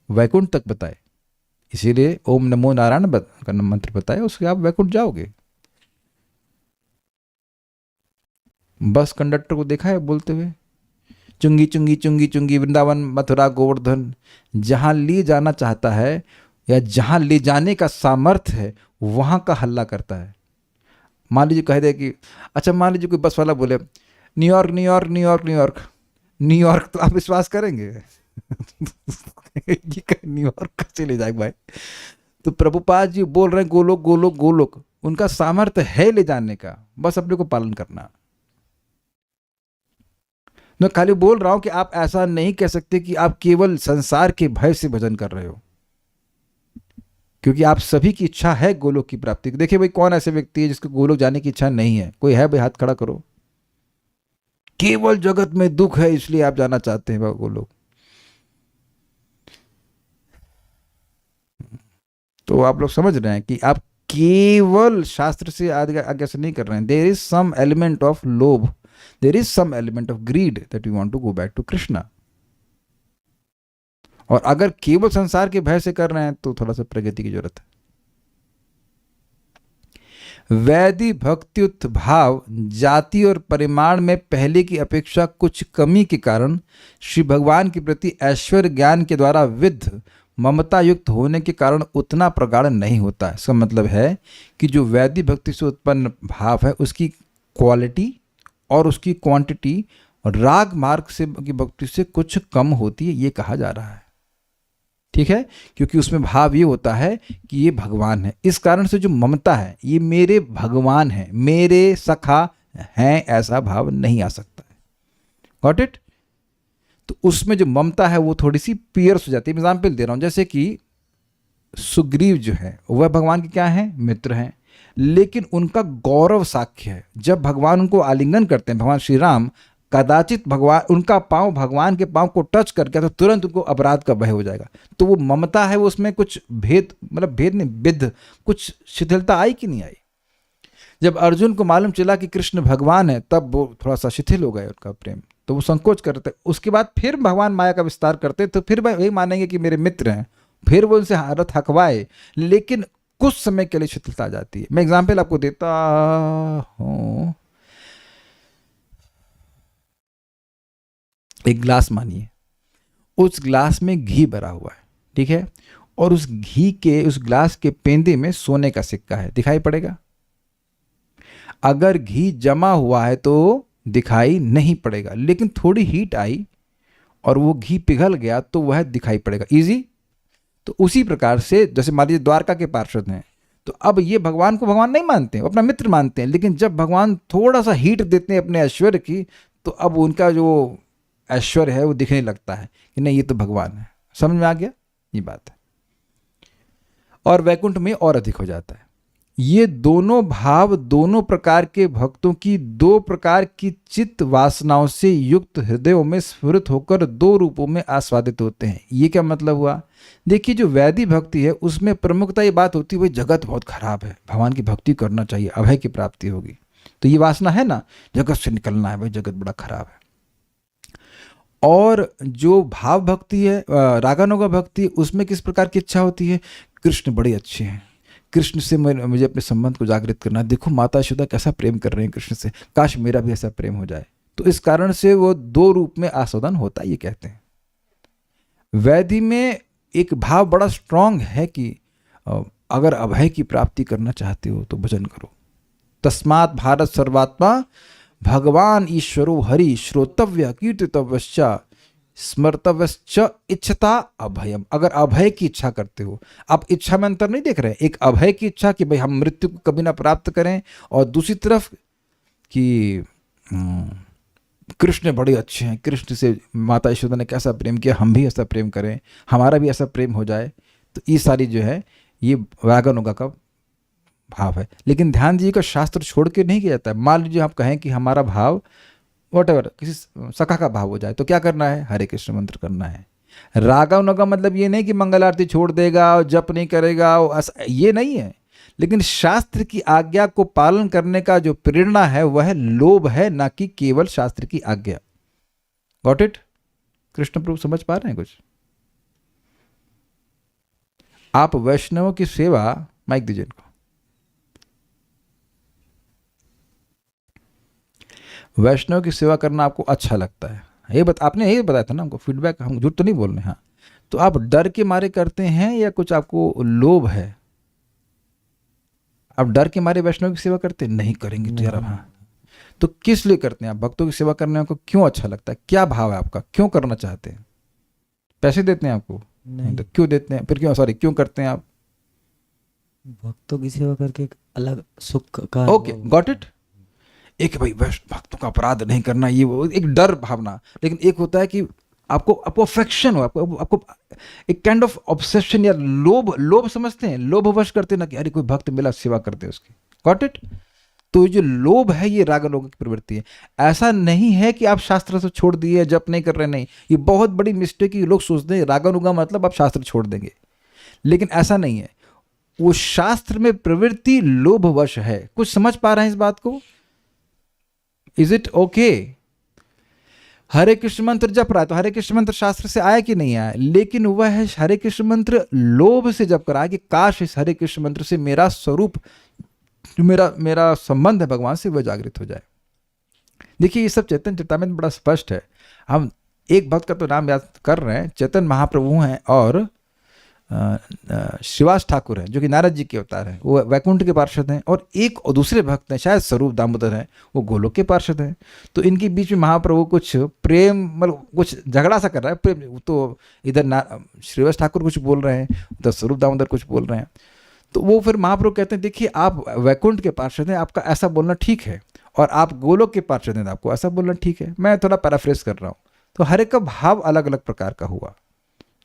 Speaker 1: वैकुंठ तक बताए। इसीलिए ओम नमो नारायण का मंत्र बताए, उसके आप वैकुंठ जाओगे। बस कंडक्टर को देखा है बोलते हुए, चुंगी चुंगी चुंगी चुंगी वृंदावन मथुरा गोवर्धन। जहां ले जाना चाहता है या जहां ले जाने का सामर्थ्य है वहां का हल्ला करता है। मान लीजिए कह दे कि अच्छा, मान लीजिए कोई बस वाला बोले New York New York New York New York New York, तो आप विश्वास करेंगे? ये कहीं न्यूयॉर्क का चले जाए भाई। तो प्रभुपाद जी बोल रहे हैं गोलोक गोलोक गोलोक, उनका सामर्थ्य है ले जाने का, बस अपने को पालन करना। मैं खाली बोल रहा हूं कि आप ऐसा नहीं कह सकते कि आप केवल संसार के भय से भजन कर रहे हो, क्योंकि आप सभी की इच्छा है गोलोक की प्राप्ति की। देखिए भाई, कौन ऐसे व्यक्ति है जिसको गोलोक जाने की इच्छा नहीं है? कोई है भाई? हाथ खड़ा करो। केवल जगत में दुख है इसलिए आप जाना चाहते हैं गोलोक। तो आप लोग समझ रहे हैं कि आप केवल शास्त्र से आगे से नहीं कर रहे हैं। There is some element of लोभ, there is some element of greed that you want to go back to Krishna. और अगर केवल संसार के भय से कर रहे हैं तो थोड़ा सा प्रगति की जरूरत है। वैधि भक्तियुक्त भाव जाति और परिमाण में पहले की अपेक्षा कुछ कमी के कारण श्री भगवान के प्रति ऐश्वर्य ज्ञान के द्वारा विद्ध ममता युक्त होने के कारण उतना प्रगाढ़ नहीं होता है। इसका मतलब है कि जो वैधि भक्ति से उत्पन्न भाव है उसकी क्वालिटी और उसकी क्वांटिटी राग मार्ग से की भक्ति से कुछ कम होती है, ये कहा जा रहा है। ठीक है, क्योंकि उसमें भाव ये होता है कि ये भगवान है। इस कारण से जो ममता है, ये मेरे भगवान है, मेरे सखा हैं, ऐसा भाव नहीं आ सकता है। Got it? तो उसमें जो ममता है वो थोड़ी सी पियर्स हो जाती है। एग्जाम्पल दे रहा हूं, जैसे कि सुग्रीव जो है वह भगवान के क्या है? मित्र हैं, लेकिन उनका गौरव साक्ष्य है। जब भगवान उनको आलिंगन करते हैं, भगवान श्री राम, कदाचित भगवान उनका पांव भगवान के पांव को टच करके तो तुरंत उनको अपराध का भय हो जाएगा। तो वो ममता है, वो उसमें कुछ भेद, मतलब भेद नहीं, विद्ध कुछ शिथिलता आई कि नहीं आई? जब अर्जुन को मालूम चला कि कृष्ण भगवान है, तब वो थोड़ा सा शिथिल हो गया उनका प्रेम, तो वो संकोच करते। उसके बाद फिर भगवान माया का विस्तार करते तो फिर वही मानेंगे कि मेरे मित्र हैं, फिर वो उनसे हारत हकवाए, लेकिन कुछ समय के लिए शिथिलता आ जाती है। मैं एग्जाम्पल आपको देता हूं। एक ग्लास मानिए, उस ग्लास में घी भरा हुआ है, ठीक है, और उस घी के, उस ग्लास के पेंदे में सोने का सिक्का है, दिखाई पड़ेगा? अगर घी जमा हुआ है तो दिखाई नहीं पड़ेगा, लेकिन थोड़ी हीट आई और वो घी पिघल गया तो वह दिखाई पड़ेगा। इजी? तो उसी प्रकार से जैसे मान लीजिए द्वारका के पार्षद हैं, तो अब ये भगवान को भगवान नहीं मानते हैं, अपना मित्र मानते हैं, लेकिन जब भगवान थोड़ा सा हीट देते हैं अपने ऐश्वर्य की, तो अब उनका जो ऐश्वर्य है वो दिखने लगता है कि नहीं, ये तो भगवान है। समझ में आ गया? ये बात है। और वैकुंठ में और अधिक हो जाता है। ये दोनों भाव दोनों प्रकार के भक्तों की दो प्रकार की चित्त वासनाओं से युक्त हृदयों में स्फुरित होकर दो रूपों में आस्वादित होते हैं। ये क्या मतलब हुआ? देखिए, जो वैदिक भक्ति है उसमें प्रमुखता ये बात होती है भाई जगत बहुत खराब है, भगवान की भक्ति करना चाहिए, अभय की प्राप्ति होगी। तो ये वासना है ना, जगत से निकलना है भाई, जगत बड़ा खराब है। और जो भाव भक्ति है, रागानुगा भक्ति, उसमें किस प्रकार की इच्छा होती है? कृष्ण बड़े अच्छे हैं, कृष्ण से मुझे अपने संबंध को जागृत करना है, देखो माता यशोदा कैसा प्रेम कर रहे हैं कृष्ण से, काश मेरा भी ऐसा प्रेम हो जाए। तो इस कारण से वो दो रूप में आस्वादन होता है, ये कहते हैं। वैधि में एक भाव बड़ा स्ट्रांग है कि अगर अभय की प्राप्ति करना चाहते हो तो भजन करो। तस्मात् भारत सर्वात्मा भगवान ईश्वरो हरि श्रोतव्य कीर्तितव्यश्च स्मर्तव्यश्च इच्छता अभयम। अगर अभय की इच्छा करते हो, आप इच्छा में अंतर नहीं देख रहे हैं, एक अभय की इच्छा कि भाई हम मृत्यु को कभी ना प्राप्त करें, और दूसरी तरफ कि कृष्ण बड़े अच्छे हैं, कृष्ण से माता यशोदा ने कैसा प्रेम किया, हम भी ऐसा प्रेम करें, हमारा भी ऐसा प्रेम हो जाए। तो ये सारी जो है ये रागानुगा का भाव है। लेकिन ध्यान दीजिएगा, शास्त्र छोड़ के नहीं किया जाता है। मान लीजिए आप कहें कि हमारा भाव वॉटेवर किसी सखा का भाव हो जाए, तो क्या करना है? हरे कृष्ण मंत्र करना है। रागानुगा मतलब ये नहीं कि मंगल आरती छोड़ देगा और जप नहीं करेगा, ये नहीं है। लेकिन शास्त्र की आज्ञा को पालन करने का जो प्रेरणा है वह लोभ है, ना कि केवल शास्त्र की आज्ञा। Got it? कृष्ण प्रभु समझ पा रहे हैं कुछ? आप वैष्णवों की सेवा, माइक दीजिए इनको, वैष्णव की सेवा करना आपको अच्छा लगता है, ये आपने यही बताया था ना हमको, फीडबैक, हम झूठ तो नहीं बोल रहे हैं। हाँ, तो आप डर के मारे करते हैं या कुछ आपको लोभ है? आप डर के मारे वैष्णव की सेवा करते नहीं करेंगे तो यार, हाँ, तो किस लिए करते हैं आप? भक्तों की सेवा करने को क्यों अच्छा लगता है? क्या भाव है आपका? क्यों करना चाहते हैं? पैसे देते हैं आपको?
Speaker 5: नहीं,
Speaker 1: तो क्यों देते हैं फिर? क्यों करते हैं आप?
Speaker 5: भक्तों की सेवा करके एक अलग सुख का
Speaker 1: ओके, गॉट इट। एक भाई बस भक्तों का अपराध नहीं करना, ये वो एक डर भावना, लेकिन एक होता है कि आपको आपको अफेक्शन हो, आपको एक काइंड ऑफ ऑब्सेशन या लोभ समझते हैं, लोभवश करते हैं ना कि अरे कोई भक्त मिला, सेवा करते हैं उसकी। Got it. तो ये जो लोभ है ये रागानुगा की प्रवृत्ति है। ऐसा नहीं है कि आप शास्त्र से छोड़ दिए, जप नहीं कर रहे, नहीं। ये बहुत बड़ी मिस्टेक है, लोग सोचते हैं रागानुगा मतलब आप शास्त्र छोड़ देंगे, लेकिन ऐसा नहीं है। वो शास्त्र में प्रवृत्ति लोभवश है। कुछ समझ पा रहे हैं इस बात को? Is it okay? Hare Krishna मंत्र जप रहा है तो हरे कृष्ण मंत्र शास्त्र से आया कि नहीं आया, लेकिन वह है हरे कृष्ण मंत्र लोभ से जप करा कि काश इस हरे कृष्ण मंत्र से मेरा स्वरूप, जो मेरा संबंध है भगवान से, वह जागृत हो जाए। देखिए ये सब चैतन्य चरितामृत में बड़ा स्पष्ट है। हम एक भक्त का तो नाम याद कर रहे हैं, चैतन्य महाप्रभु हैं और श्रीवास ठाकुर हैं जो कि नारद जी के अवतार हैं, वो वैकुंठ के पार्षद हैं। और एक और दूसरे भक्त हैं, शायद स्वरूप दामोदर हैं, वो गोलोक के पार्षद हैं। तो इनके बीच में महाप्रभु कुछ प्रेम, मतलब कुछ झगड़ा सा कर रहा है प्रेम, तो इधर श्रीवास ठाकुर कुछ बोल रहे हैं, उधर स्वरूप दामोदर कुछ बोल रहे हैं। तो वो फिर महाप्रभु कहते हैं देखिए आप वैकुंठ के पार्षद हैं, आपका ऐसा बोलना ठीक है, और आप गोलोक के पार्षद हैं, आपको ऐसा बोलना ठीक है। मैं थोड़ा पैराफ्रेज कर रहा हूँ। तो हर एक का भाव अलग अलग प्रकार का हुआ।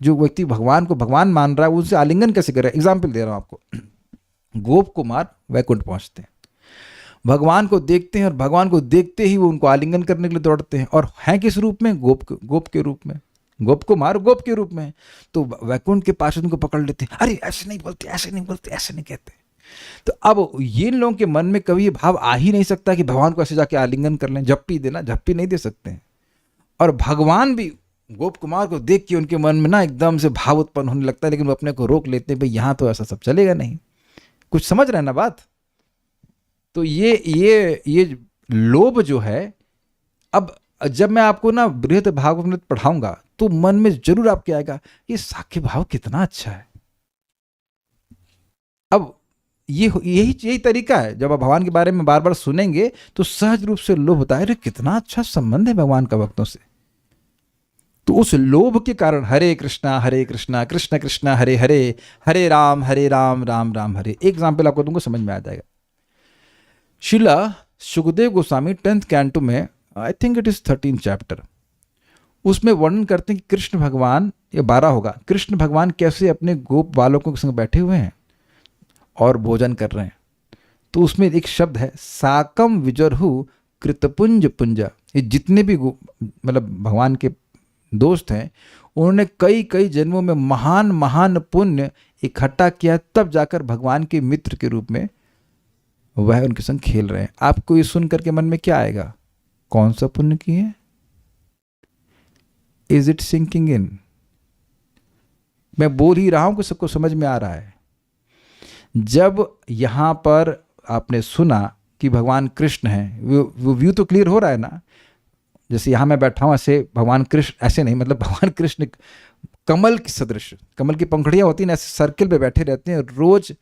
Speaker 1: जो व्यक्ति भगवान को भगवान मान रहा है उनसे आलिंगन कैसे करे? एग्जाम्पल दे रहा हूँ आपको। गोप कुमार वैकुंठ पहुंचते हैं, भगवान को देखते हैं, और भगवान को देखते ही वो उनको आलिंगन करने के लिए दौड़ते हैं। और हैं किस रूप में? गोप के रूप में। गोप कुमार गोप के रूप में। तो वैकुंठ के पार्षद उनको पकड़ लेते हैं, अरे ऐसे नहीं बोलते, ऐसे नहीं बोलते, ऐसे नहीं कहते। तो अब ये लोगों के मन में कभी ये भाव आ ही नहीं सकता कि भगवान को ऐसे जाके आलिंगन कर लें, झप्पी देना, झप्पी नहीं दे सकते हैं। और भगवान भी गोप कुमार को देख के उनके मन में ना एकदम से भाव उत्पन्न होने लगता है, लेकिन वो अपने को रोक लेते हैं, भाई यहाँ तो ऐसा सब चलेगा नहीं। कुछ समझ रहे हैं ना बात? तो ये लोभ जो है, अब जब मैं आपको ना बृहत भागवत पढ़ाऊंगा तो मन में जरूर आपके आएगा ये साख्य भाव कितना अच्छा है। अब यही तरीका है, जब आप भगवान के बारे में बार बार सुनेंगे तो सहज रूप से लोभ होता है, अरे कितना अच्छा संबंध है भगवान का भक्तों से। तो उस लोभ के कारण हरे कृष्णा कृष्ण कृष्ण हरे हरे, हरे राम राम राम हरे। एक एग्जाम्पल आपको तुमको समझ में आ जाएगा। शिला सुखदेव गोस्वामी 10th कैंटो में, I think it is 13th chapter, उसमें वर्णन करते हैं कि कृष्ण भगवान, ये 12 होगा, कृष्ण भगवान कैसे अपने गोप बालकों के संग बैठे हुए हैं और भोजन कर रहे हैं। तो उसमें एक शब्द है साकम विजरहु कृतपुंज पुंजा। ये जितने भी मतलब भगवान के दोस्त हैं, उन्होंने कई कई जन्मों में महान महान पुण्य इकट्ठा किया, तब जाकर भगवान के मित्र के रूप में वह उनके संग खेल रहे हैं। आपको ये सुन करके मन में क्या आएगा? कौन सा पुण्य किए? Is it sinking in? मैं बोल ही रहा हूं कि सबको समझ में आ रहा है। जब यहां पर आपने सुना कि भगवान कृष्ण हैं, वो व्यू तो क्लियर हो रहा है ना। जैसे यहां मैं बैठा हूं, ऐसे भगवान कृष्ण, ऐसे नहीं, मतलब भगवान कृष्ण कमल की सदृश, कमल की पंखुड़ियां होती हैं, ऐसे सर्किल पे बैठे रहते हैं, रोज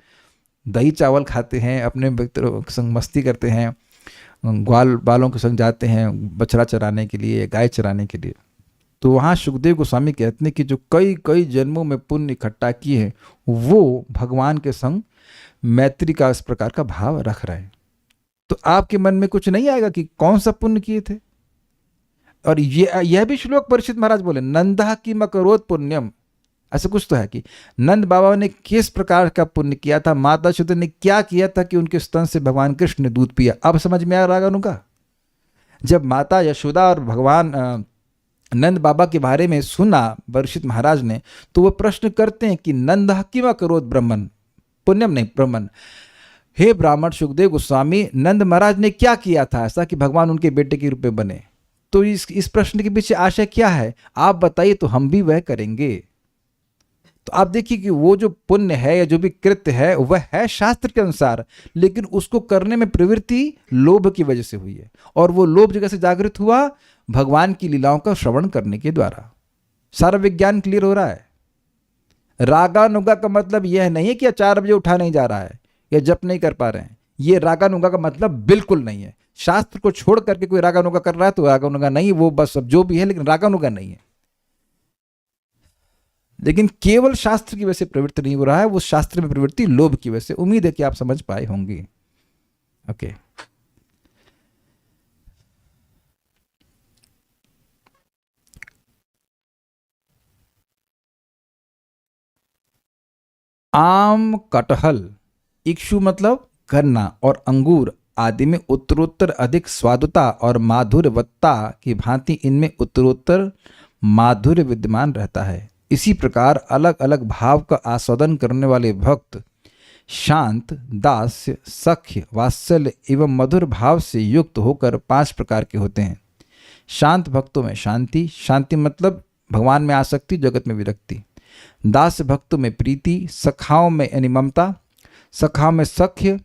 Speaker 1: दही चावल खाते हैं, अपने मित्रों के संग मस्ती करते हैं, ग्वाल बालों के संग जाते हैं बछड़ा चराने के लिए, गाय चराने के लिए। तो वहाँ सुखदेव गोस्वामी कहते हैं कि जो कई कई जन्मों में पुण्य इकट्ठा किए हैं, वो भगवान के संग मैत्री का इस प्रकार का भाव रख रहे हैं। तो आपके मन में कुछ नहीं आएगा कि कौन सा पुण्य किए थे? और यह भी श्लोक परीक्षित महाराज बोले, नंदा की मकरोत पुण्यम। ऐसा कुछ तो है कि नंद बाबा ने किस प्रकार का पुण्य किया था, माता यशोदा ने क्या किया था कि उनके स्तन से भगवान कृष्ण ने दूध पिया। अब समझ में आ रहा है उनका। जब माता यशोदा और भगवान नंद बाबा के बारे में सुना परीक्षित महाराज ने, तो वो प्रश्न करते हैं कि नंदा किमा करोत ब्राह्मण, पुण्यम नहीं ब्राह्मण, हे ब्राह्मण सुखदेव गोस्वामी, नंद महाराज ने क्या किया था ऐसा कि भगवान उनके बेटे के रूप में बने? तो इस प्रश्न के पीछे आशय क्या है आप बताइए, तो हम भी वह करेंगे। तो आप देखिए कि वो जो पुण्य है या जो भी कृत्य है वह है शास्त्र के अनुसार, लेकिन उसको करने में प्रवृत्ति लोभ की वजह से हुई है। और वो लोभ जगह से जागृत हुआ भगवान की लीलाओं का श्रवण करने के द्वारा। सारा विज्ञान क्लियर हो रहा है। रागानुगा का मतलब यह नहीं है कि 4 बजे उठा नहीं जा रहा है या जप नहीं कर पा रहे हैं। ये रागानुगा का मतलब बिल्कुल नहीं है। शास्त्र को छोड़ करके कोई रागानुगा कर रहा है तो रागानुगा नहीं, वो बस सब जो भी है, लेकिन रागानुगा नहीं है। लेकिन केवल शास्त्र की वजह से प्रवृत्ति नहीं हो रहा है, वो शास्त्र में प्रवृत्ति लोभ की वजह से। उम्मीद है कि आप समझ पाए होंगे। ओके, आम, कटहल, इक्षु मतलब गन्ना और अंगूर आदि में उत्तरोत्तर अधिक स्वादुता और माधुर्यवत्ता की भांति इनमें उत्तरोत्तर माधुर्य विद्यमान रहता है। इसी प्रकार अलग अलग भाव का आस्वादन करने वाले भक्त शांत, दास्य, सख्य, वात्सल्य एवं मधुर भाव से युक्त होकर 5 प्रकार के होते हैं। शांत भक्तों में शांति, शांति मतलब भगवान में आसक्ति, जगत में विरक्ति। दास भक्तों में प्रीति, सखाओं में यानी ममता, सखाओं में सख्य,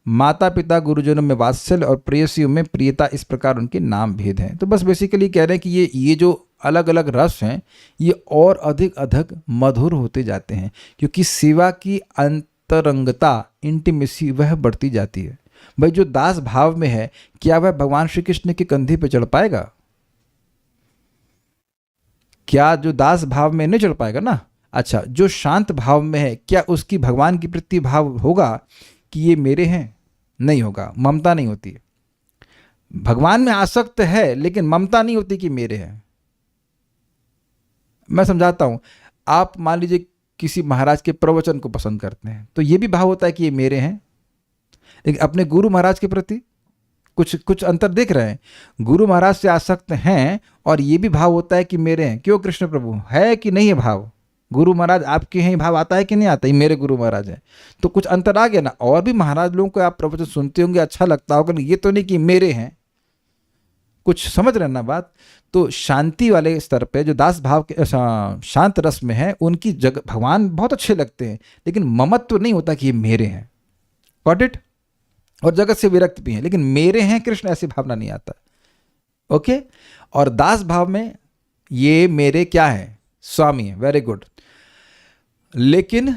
Speaker 1: माता पिता गुरुजनों में वात्सल्य और प्रेयसियों में प्रियता। इस प्रकार उनके नाम भेद हैं। तो बस बेसिकली कह रहे हैं कि ये जो अलग अलग रस हैं ये और अधिक अधिक मधुर होते जाते हैं, क्योंकि सेवा की अंतरंगता, इंटीमेसी वह बढ़ती जाती है। भाई जो दास भाव में है, क्या वह भगवान श्री कृष्ण के कंधे पे चढ़ पाएगा? क्या जो दास भाव में नहीं चढ़ पाएगा ना? अच्छा, जो शांत भाव में है, क्या उसकी भगवान की प्रति भाव होगा कि ये मेरे हैं? नहीं होगा, ममता नहीं होती है। भगवान में आसक्त है लेकिन ममता नहीं होती कि मेरे हैं। मैं समझाता हूं, आप मान लीजिए किसी महाराज के प्रवचन को पसंद करते हैं, तो ये भी भाव होता है कि ये मेरे हैं। लेकिन अपने गुरु महाराज के प्रति कुछ अंतर देख रहे हैं। गुरु महाराज से आसक्त हैं और ये भी भाव होता है कि मेरे हैं। क्यों कृष्ण प्रभु? है कि नहीं है भाव? गुरु महाराज आपके हैं, भाव आता है कि नहीं आता? ये मेरे गुरु महाराज हैं। तो कुछ अंतर आ गया ना। और भी महाराज लोगों को आप प्रवचन सुनते होंगे, अच्छा लगता होगा, ये तो नहीं कि मेरे हैं। कुछ समझ रहे ना बात? तो शांति वाले स्तर पे जो दास भाव के शांत रस में है, उनकी भगवान बहुत अच्छे लगते हैं, लेकिन ममत्व नहीं होता कि ये मेरे हैं। Got it? और जगत से विरक्त भी हैं, लेकिन मेरे हैं कृष्ण ऐसी भावना नहीं आता। ओके? और दास भाव में ये मेरे क्या है? स्वामी है। Very good. लेकिन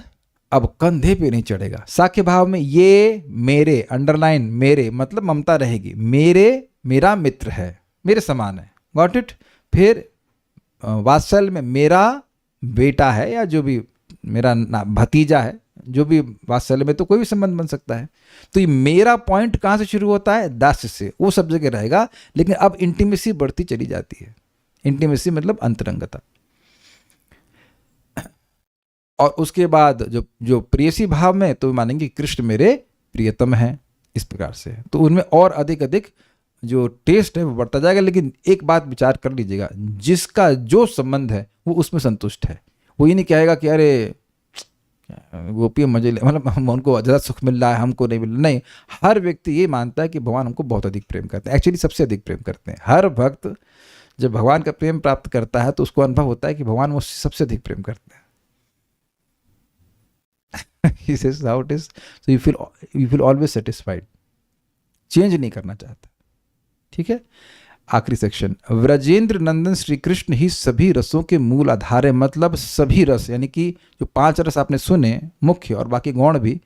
Speaker 1: अब कंधे पे नहीं चढ़ेगा। साख्य भाव में ये मेरे, अंडरलाइन मेरे मतलब ममता रहेगी। मेरा मित्र है, मेरे समान है। Got it? फिर वात्सल्य में मेरा बेटा है, या जो भी मेरा भतीजा है, जो भी वात्सल्य में तो कोई भी संबंध बन सकता है। तो ये मेरा पॉइंट कहाँ से शुरू होता है? दास्य से। वो सब जगह रहेगा, लेकिन अब इंटीमेसी बढ़ती चली जाती है। इंटीमेसी मतलब अंतरंगता। और उसके बाद जो प्रेयसी भाव में, तो मानेंगे कृष्ण मेरे प्रियतम हैं, इस प्रकार से। तो उनमें और अधिक अधिक जो टेस्ट है वो बढ़ता जाएगा। लेकिन एक बात विचार कर लीजिएगा, जिसका जो संबंध है वो उसमें संतुष्ट है। वो ये नहीं कहेगा कि अरे गोपी मजे ले, मतलब उनको ज़्यादा सुख मिल रहा है, हमको नहीं मिल रहा। नहीं, हर व्यक्ति ये मानता है कि भगवान हमको बहुत अधिक प्रेम करते हैं। एक्चुअली सबसे अधिक प्रेम करते हैं। हर भक्त जब भगवान का प्रेम प्राप्त करता है तो उसको अनुभव होता है कि भगवान मुझसे सबसे अधिक प्रेम करते हैं। He says how it is. So you feel always satisfied. Change नहीं करना चाहता। ठीक है? आखिरी सेक्शन, व्रजेंद्र नंदन श्री कृष्ण ही सभी रसों के मूल आधार है। मतलब सभी रस, यानी कि जो 5 रस आपने सुने मुख्य और बाकी गौण भी,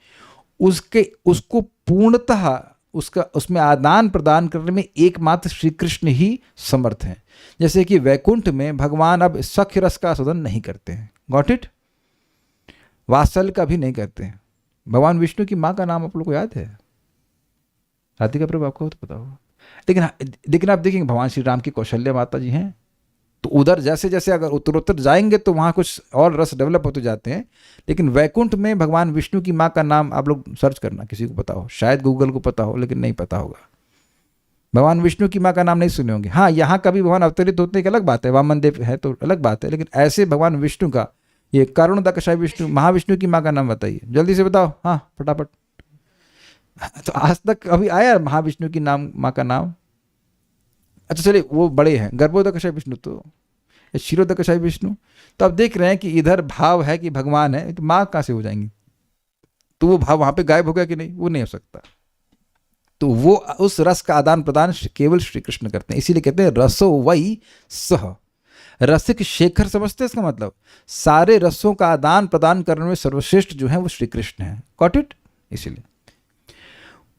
Speaker 1: उसको पूर्णतः उसमें आदान प्रदान करने में एकमात्र श्री कृष्ण ही समर्थ हैं। जैसे कि वैकुंठ में भगवान अब सख्य रस का आस्वादन नहीं करते हैं। Got it? वात्सल्य का भी नहीं करते हैं। भगवान विष्णु की माँ का नाम आप लोग को याद है? राधिका प्रभु, आपको तो पता होगा। लेकिन आप देखेंगे भगवान श्री राम की कौशल्या माता जी हैं, तो उधर जैसे जैसे अगर उत्तरोत्तर जाएंगे तो वहाँ कुछ और रस डेवलप होते जाते हैं। लेकिन वैकुंठ में भगवान विष्णु की माँ का नाम आप लोग सर्च करना, किसी को पता हो, शायद गूगल को पता हो, लेकिन नहीं पता होगा। भगवान विष्णु की माँ का नाम नहीं सुने होंगे। हाँ, यहाँ कभी भगवान अवतरित होते एक अलग बात है, वामन देव है तो अलग बात है, लेकिन ऐसे भगवान विष्णु का, ये कारुणिकशाय विष्णु, महाविष्णु की माँ का नाम बताइए, जल्दी से बताओ। हाँ, फटाफट। तो आज तक अभी आया महाविष्णु की माँ का नाम? अच्छा चलिए, वो बड़े हैं, गर्भोदकशाय विष्णु तो क्षीरोदकशाय विष्णु। तो अब देख रहे हैं कि इधर भाव है कि भगवान है, तो माँ कहाँ से हो जाएंगी? तो वो भाव वहाँ पे गायब हो गया कि नहीं? वो नहीं हो सकता। तो वो उस रस का आदान प्रदान केवल श्री कृष्ण करते हैं। इसीलिए कहते हैं रसो वही सह। रसिक शेखर समझते हैं इसका मतलब? सारे रसों का आदान प्रदान करने में सर्वश्रेष्ठ जो है वो श्री कृष्ण है। Got it? इसीलिए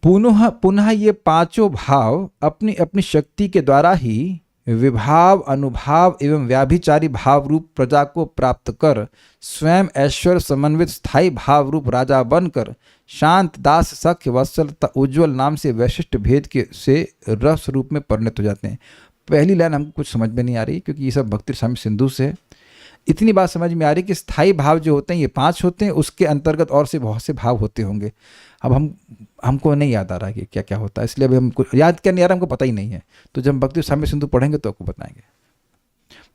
Speaker 1: पुनः ये 5 भाव अपनी अपनी शक्ति के द्वारा ही विभाव, अनुभाव एवं व्याभिचारी भाव रूप प्रजा को प्राप्त कर स्वयं ऐश्वर्य समन्वित स्थायी भाव रूप राजा बनकर शांत, दास, सख्य, वत्सल तथा उज्ज्वल नाम से वैशिष्ट भेद के से रस रूप में परिणत हो जाते हैं। पहली लाइन हमको कुछ समझ में नहीं आ रही, क्योंकि ये सब भक्ति रसामृत सिंधु से है। इतनी बात समझ में आ रही कि स्थायी भाव जो होते हैं ये 5 होते हैं, उसके अंतर्गत और से बहुत से भाव होते होंगे। अब हमको नहीं याद आ रहा कि क्या क्या होता है, इसलिए अभी हमको याद क्या नहीं आ रहा, हमको पता ही नहीं है। तो जब हम भक्ति रसामृत सिंधु पढ़ेंगे तो आपको बताएंगे।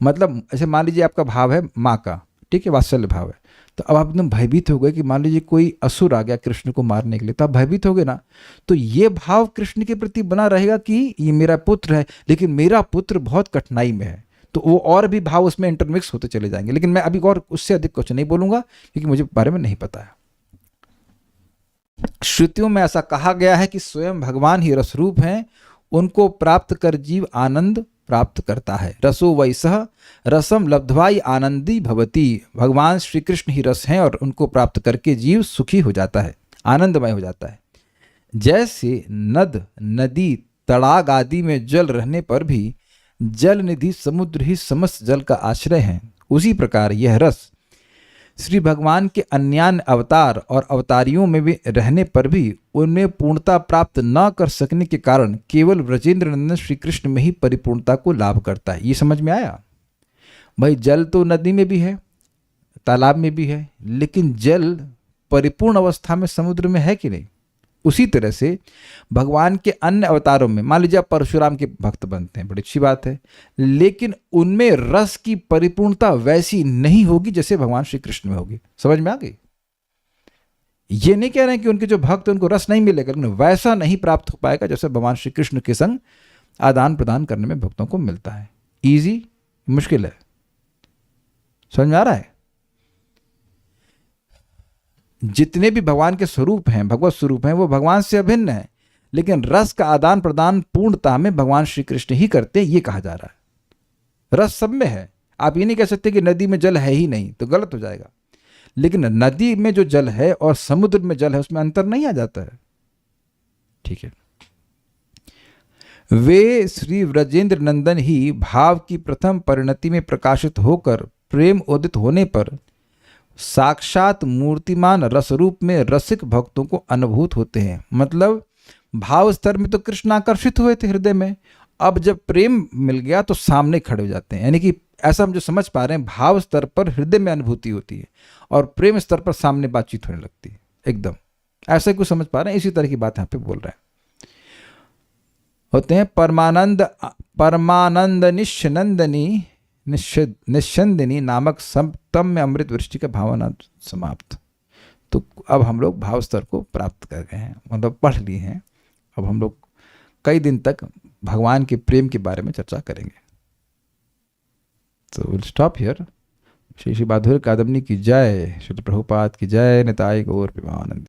Speaker 1: मतलब ऐसे मान लीजिए आपका भाव है माँ का, ठीक है, वात्सल्य भाव है, तो अब आप एकदम भयभीत हो गए कि मान लीजिए कोई असुर आ गया कृष्ण को मारने के लिए, तो आप भयभीत हो गए ना। तो ये भाव कृष्ण के प्रति बना रहेगा कि ये मेरा पुत्र है, लेकिन मेरा पुत्र बहुत कठिनाई में है, तो वो और भी भाव उसमें इंटरमिक्स होते चले जाएंगे। लेकिन मैं अभी और उससे अधिक कुछ नहीं बोलूंगा, क्योंकि मुझे बारे में नहीं पता है। श्रुतियों में ऐसा कहा गया है कि स्वयं भगवान ही रसरूप हैं, उनको प्राप्त कर जीव आनंद प्राप्त करता है। रसो वैसह रसम लब्ध्वाई आनंदी भवती। भगवान श्री कृष्ण ही रस हैं और उनको प्राप्त करके जीव सुखी हो जाता है, आनंदमय हो जाता है। जैसे नद, नदी, तड़ाग आदि में जल रहने पर भी जल निधि समुद्र ही समस्त जल का आश्रय है, उसी प्रकार यह रस श्री भगवान के अन्यान्य अवतार और अवतारियों में भी रहने पर भी उनमें पूर्णता प्राप्त न कर सकने के कारण केवल ब्रजेंद्र नंदन श्री कृष्ण में ही परिपूर्णता को लाभ करता है। ये समझ में आया? भाई जल तो नदी में भी है, तालाब में भी है, लेकिन जल परिपूर्ण अवस्था में समुद्र में है कि नहीं? उसी तरह से भगवान के अन्य अवतारों में, मान लीजिए आप परशुराम के भक्त बनते हैं, बड़ी अच्छी बात है, लेकिन उनमें रस की परिपूर्णता वैसी नहीं होगी जैसे भगवान श्री कृष्ण में होगी। समझ में आ गई? ये नहीं कह रहे हैं कि उनके जो भक्त हैं उनको रस नहीं मिलेगा, लेकिन वैसा नहीं प्राप्त हो पाएगा जैसे भगवान श्री कृष्ण के संग आदान प्रदान करने में भक्तों को मिलता है। ईजी, मुश्किल है? समझ में आ रहा है? जितने भी भगवान के स्वरूप हैं, भगवत स्वरूप हैं, वो भगवान से अभिन्न है, लेकिन रस का आदान प्रदान पूर्णता में भगवान श्री कृष्ण ही करते हैं, ये कहा जा रहा है। रस सब में है। आप ये नहीं कह सकते कि नदी में जल है ही नहीं, तो गलत हो जाएगा। लेकिन नदी में जो जल है और समुद्र में जल है उसमें अंतर नहीं आ जाता है, ठीक है। वे श्री ब्रजेंद्र नंदन ही भाव की प्रथम परिणति में प्रकाशित होकर प्रेम उदित होने पर साक्षात मूर्तिमान रसरूप में रसिक भक्तों को अनुभूत होते हैं। मतलब भाव स्तर में तो कृष्ण आकर्षित हुए थे हृदय में, अब जब प्रेम मिल गया तो सामने खड़े हो जाते हैं। यानी कि ऐसा हम जो समझ पा रहे हैं, भाव स्तर पर हृदय में अनुभूति होती है और प्रेम स्तर पर सामने बातचीत होने लगती है। एकदम ऐसा कुछ समझ पा रहे हैं? इसी तरह की बात यहाँ पे बोल रहे हैं। होते हैं परमानंद निश्चनंदनी निश्चंदिनी नामक सप्तम में अमृत वृष्टि का भावना समाप्त। तो अब हम लोग भाव स्तर को प्राप्त कर गए हैं, मतलब पढ़ लिए हैं। अब हम लोग कई दिन तक भगवान के प्रेम के बारे में चर्चा करेंगे। तो will stop here. Shri Shri माधुर्य कादम्बनी की जय, श्री प्रभुपाद की जय, निताई गौर प्रेमानंद।